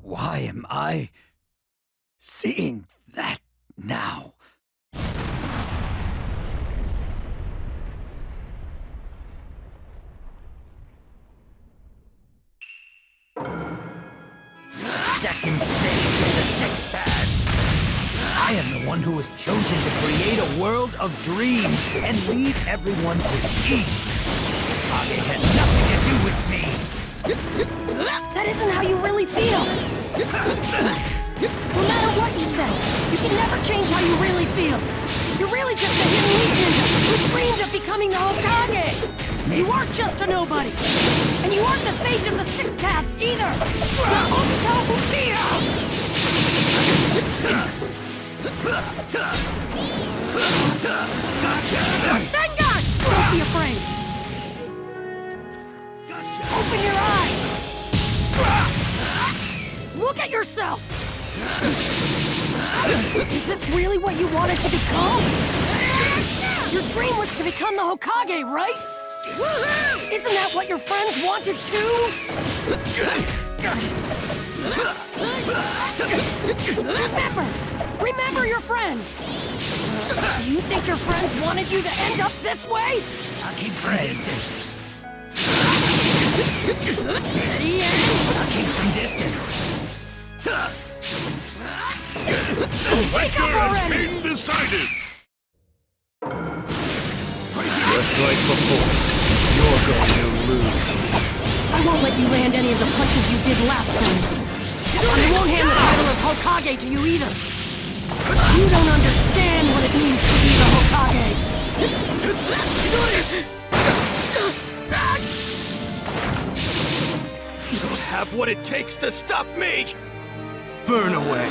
Why am I seeing that now? Second sage of the six paths. I am the one who was chosen to create a world of dreams and leave everyone with peace. It had nothing to do with me. That isn't how you really feel. No matter what you say, you can never change how you really feel. You're really just a hidden leaf ninja who dreamed of becoming the Hokage. You aren't just a nobody. And you aren't the sage of the six paths either. You're Obito Uchiha! Sengun! Don't be afraid. Open your eyes! Look at yourself! Is this really what you wanted to become? Your dream was to become the Hokage, right? Isn't that what your friends wanted too? Remember your friends! Do you think your friends wanted you to end up this way? I'll keep friends. I'll keep some distance. Wake up already! Been decided! Just like before, you're going to lose. I won't let you land any of the punches you did last time. I won't hand the title of Hokage to you either. You don't understand what it means to be the Hokage. You don't have what it takes to stop me! Burn away.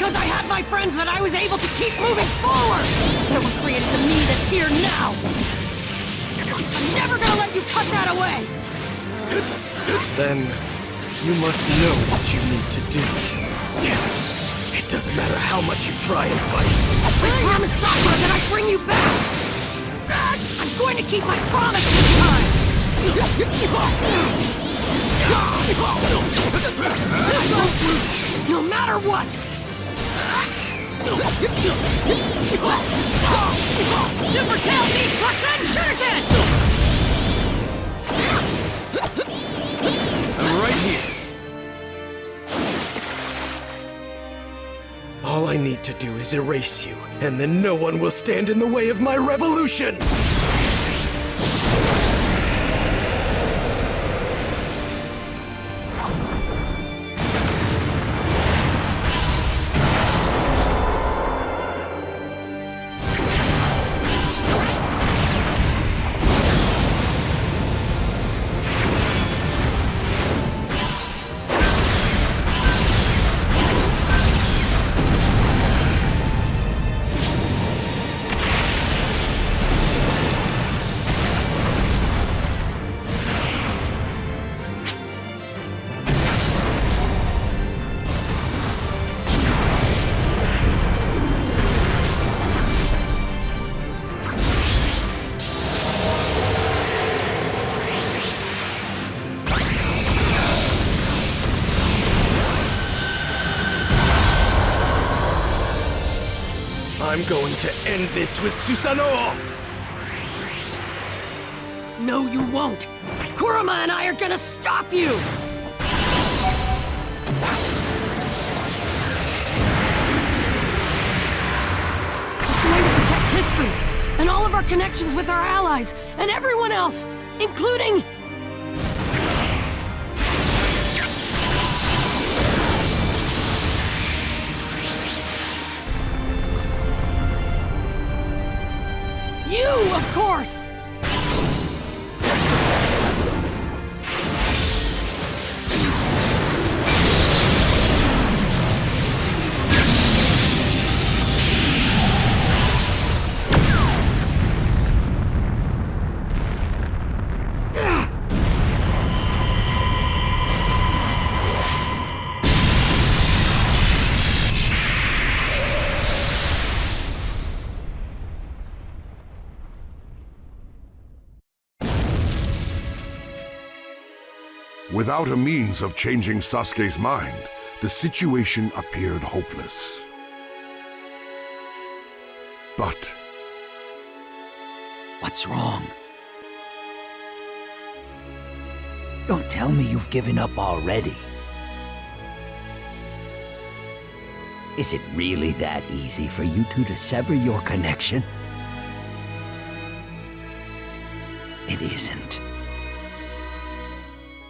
because I had my friends that I was able to keep moving forward! That what created the me that's here now! I'm never gonna let you cut that away! Then, you must know what you need to do. Damn it! It doesn't matter how much you try and fight. I promised Sakura that I'd bring you back! I'm going to keep my promise this time! No matter what! Super Tail Beast Rasen Shuriken! I'm right here. All I need to do is erase you, and then no one will stand in the way of my revolution! I'm going to end this with Susanoo! No, you won't! Kurama and I are gonna stop you! We're going to protect history, and all of our connections with our allies, and everyone else, including... you, of course! Without a means of changing Sasuke's mind, the situation appeared hopeless. But... what's wrong? Don't tell me you've given up already. Is it really that easy for you two to sever your connection? It isn't.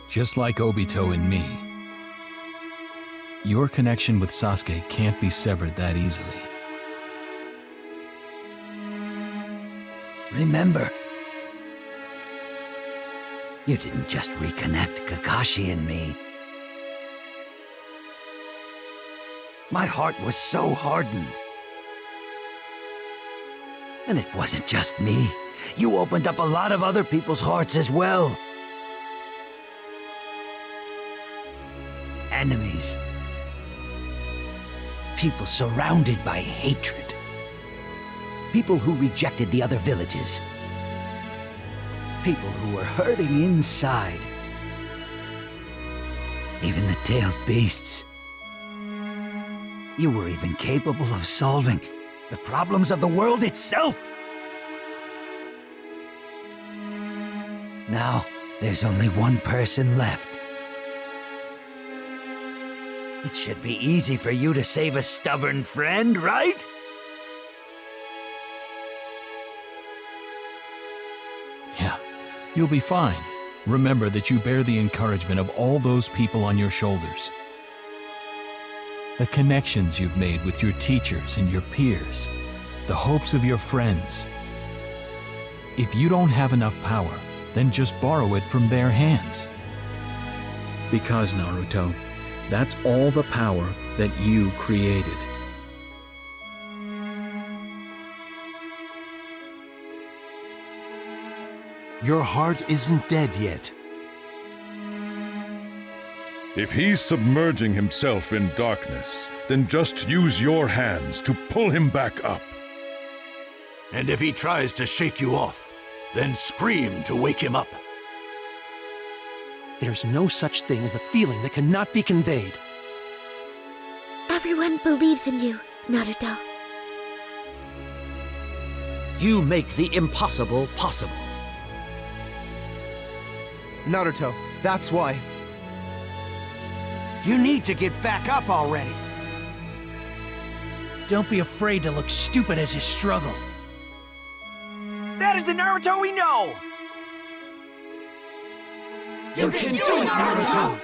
Just like Obito and me, your connection with Sasuke can't be severed that easily. Remember, you didn't just reconnect Kakashi and me. My heart was so hardened. And it wasn't just me. You opened up a lot of other people's hearts as well. Enemies. People surrounded by hatred. People who rejected the other villages. People who were hurting inside. Even the tailed beasts. You were even capable of solving the problems of the world itself. Now, there's only one person left. It should be easy for you to save a stubborn friend, right? Yeah, you'll be fine. Remember that you bear the encouragement of all those people on your shoulders. The connections you've made with your teachers and your peers. The hopes of your friends. If you don't have enough power, then just borrow it from their hands. Because, Naruto, that's all the power that you created. Your heart isn't dead yet. If he's submerging himself in darkness, then just use your hands to pull him back up. And if he tries to shake you off, then scream to wake him up. There's no such thing as a feeling that cannot be conveyed. Everyone believes in you, Naruto. You make the impossible possible. Naruto, that's why. You need to get back up already. Don't be afraid to look stupid as you struggle. That is the Naruto we know! You can do it, Naruto!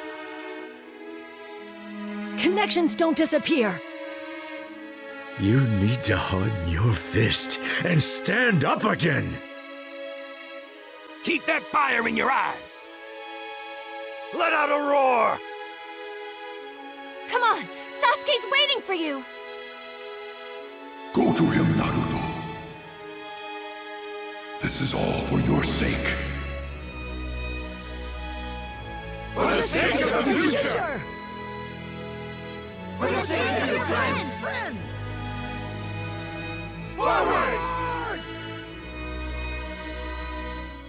Connections don't disappear. You need to harden your fist and stand up again! Keep that fire in your eyes! Let out a roar! Come on, Sasuke's waiting for you! Go to him, Naruto. This is all for your sake. For the sake of the future! For the sake of your friend! Forward!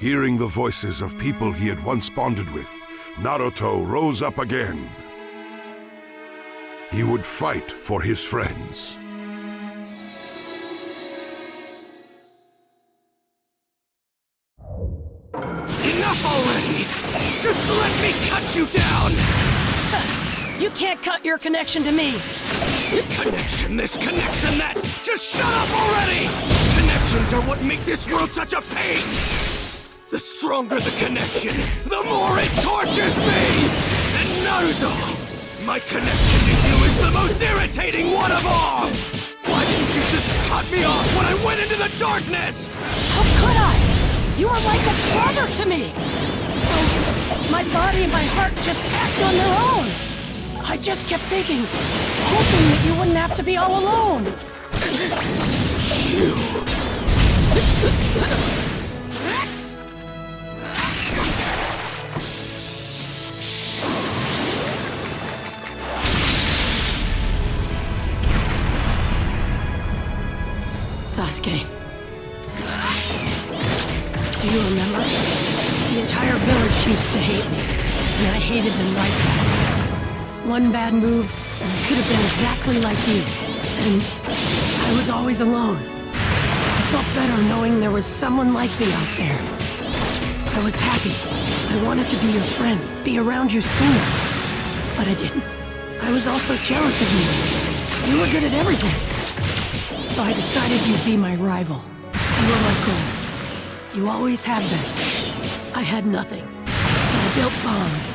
Hearing the voices of people he had once bonded with, Naruto rose up again. He would fight for his friends. Enough already! Just let me cut you down! You can't cut your connection to me. Connection this, connection that! Just shut up already! Connections are what make this world such a pain! The stronger the connection, the more it tortures me! And Naruto, my connection to you is the most irritating one of all! Why didn't you just cut me off when I went into the darkness? How could I? You are like a brother to me. So, my body and my heart just act on their own. I just kept thinking, hoping that you wouldn't have to be all alone. Sasuke. Do you remember? The entire village used to hate me, and I hated them right back. One bad move, and I could have been exactly like you. And I was always alone. I felt better knowing there was someone like me out there. I was happy. I wanted to be your friend, be around you sooner. But I didn't. I was also jealous of you. You were good at everything. So I decided you'd be my rival. You were my goal. You always have been. I had nothing. But I built bombs.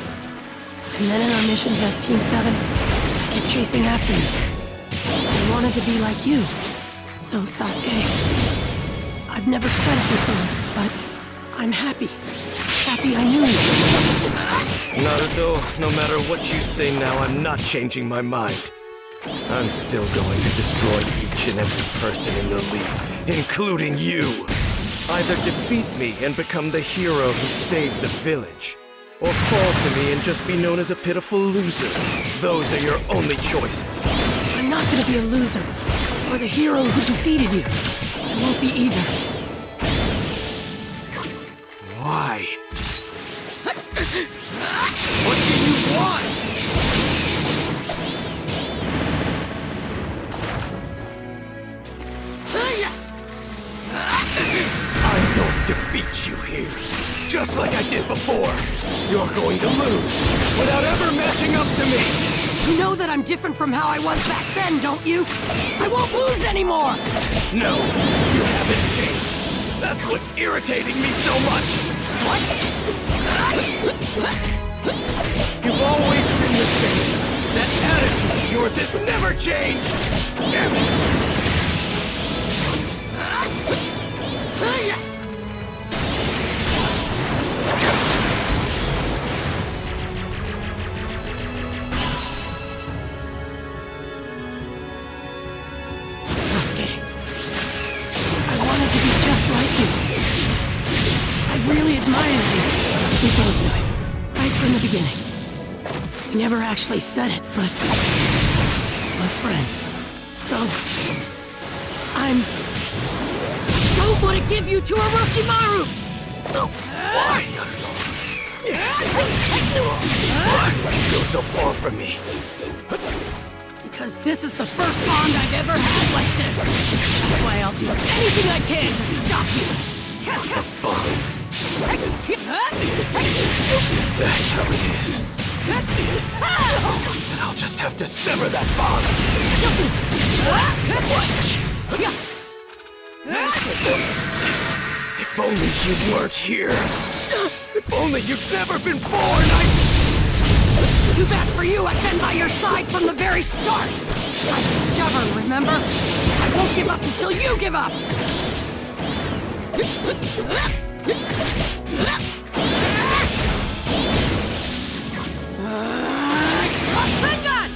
And then in our missions as Team 7, I kept chasing after you. I wanted to be like you. So, Sasuke, I've never said it before, but I'm happy. Happy I knew you. Naruto, no matter what you say now, I'm not changing my mind. I'm still going to destroy each and every person in the Leaf, including you. Either defeat me and become the hero who saved the village, or fall to me and just be known as a pitiful loser. Those are your only choices. I'm not gonna be a loser, or the hero who defeated you. I won't be either. Why? What do you want? I'm going to beat you here, just like I did before. You're going to lose, without ever matching up to me. You know that I'm different from how I was back then, don't you? I won't lose anymore! No, you haven't changed. That's what's irritating me so much. What? You've always been the same. That attitude of yours has never changed. Sasuke, I wanted to be just like you. I really admire I never actually said it, but we're friends. So, I don't want to give you to Orochimaru! Why, Naruto? Why would you go so far from me? Because this is the first bond I've ever had like this. That's why I'll do anything I can to stop you. The bond. That's how it is. And I'll just have to sever that bond. If only you weren't here. If only you'd never been born, Too bad for you, I've been by your side from the very start. I'm stubborn, remember? I won't give up until you give up. Rasengan!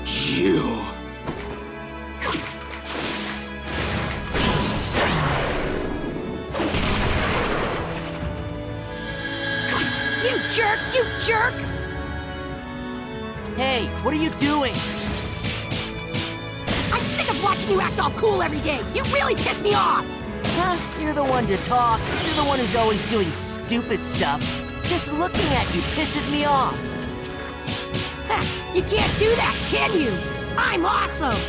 You. You jerk! You jerk! Hey, what are you doing? I'm sick of watching you act all cool every day. You really piss me off. Huh? You're the one to talk. You're the one who's always doing stupid stuff. Just looking at you pisses me off. You can't do that, can you? I'm awesome!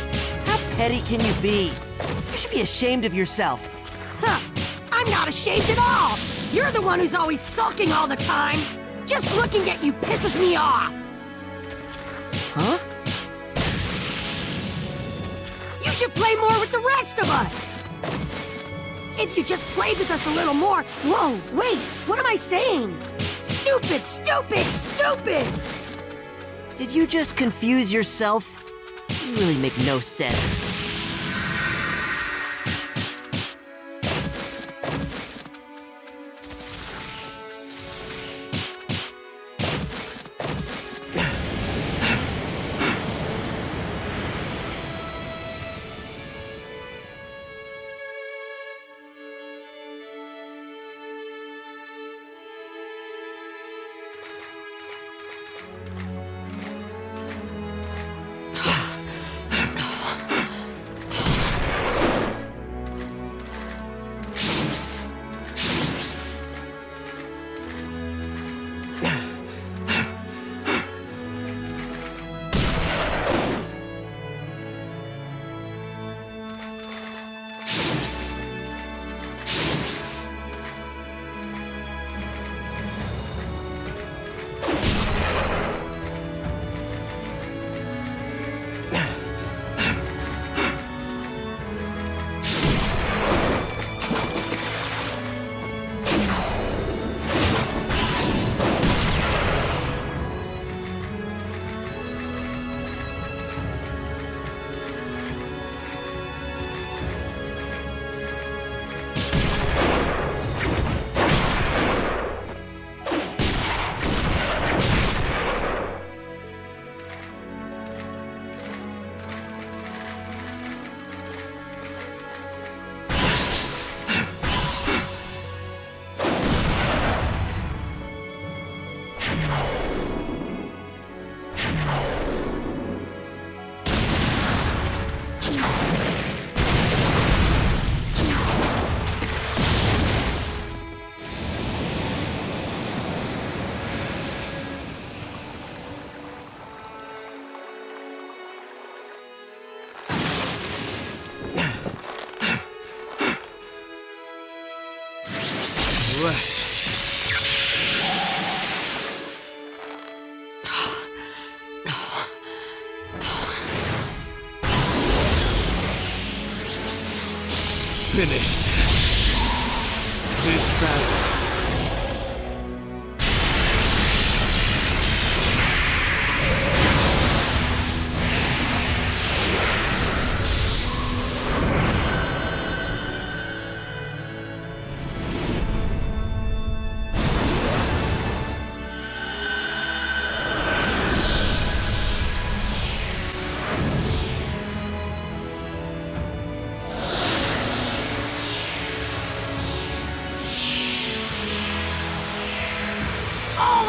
How petty can you be? You should be ashamed of yourself. Huh. I'm not ashamed at all! You're the one who's always sulking all the time! Just looking at you pisses me off! Huh? You should play more with the rest of us! If you just played with us a little more... Whoa, wait, what am I saying? Stupid, stupid, stupid! Did you just confuse yourself? You really make no sense. Finish this battle.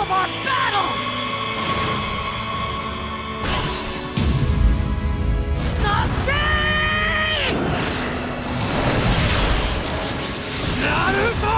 of our battles! Sasuke! Naruto!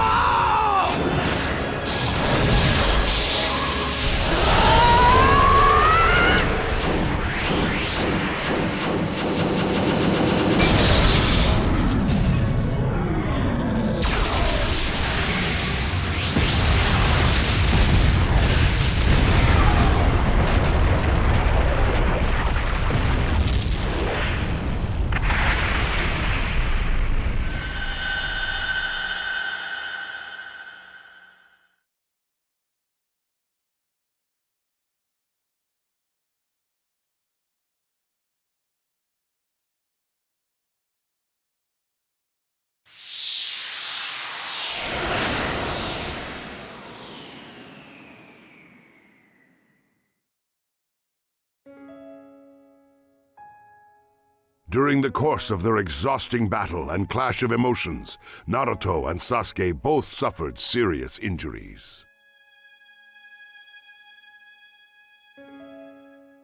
During the course of their exhausting battle and clash of emotions, Naruto and Sasuke both suffered serious injuries.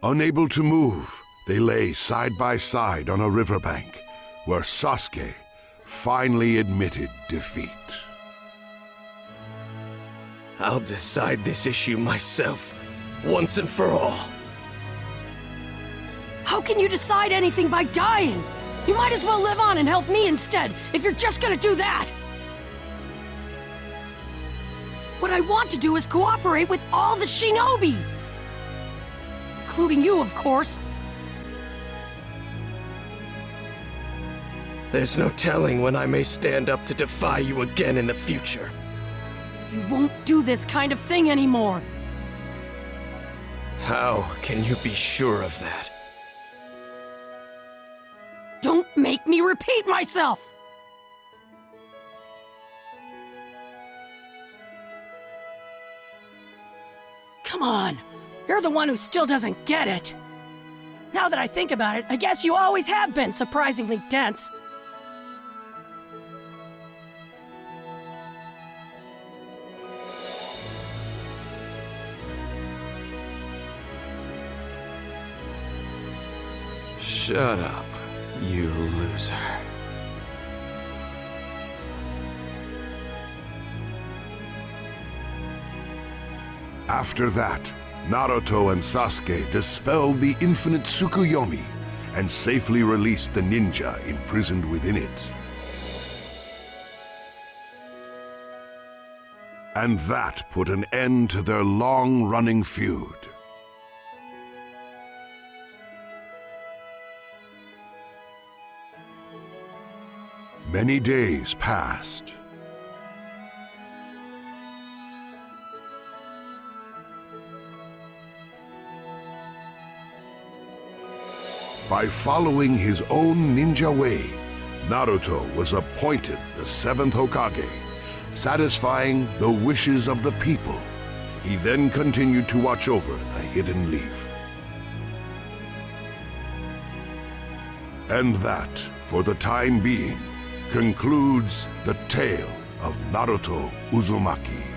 Unable to move, they lay side by side on a riverbank, where Sasuke finally admitted defeat. I'll decide this issue myself, once and for all. How can you decide anything by dying? You might as well live on and help me instead, if you're just gonna do that! What I want to do is cooperate with all the shinobi! Including you, of course. There's no telling when I may stand up to defy you again in the future. You won't do this kind of thing anymore. How can you be sure of that? Don't make me repeat myself! Come on, you're the one who still doesn't get it. Now that I think about it, I guess you always have been surprisingly dense. Shut up, you loser. After that, Naruto and Sasuke dispelled the infinite Tsukuyomi and safely released the ninja imprisoned within it. And that put an end to their long-running feud. Many days passed. By following his own ninja way, Naruto was appointed the 7th Hokage, satisfying the wishes of the people. He then continued to watch over the Hidden Leaf. And that, for the time being, concludes the tale of Naruto Uzumaki.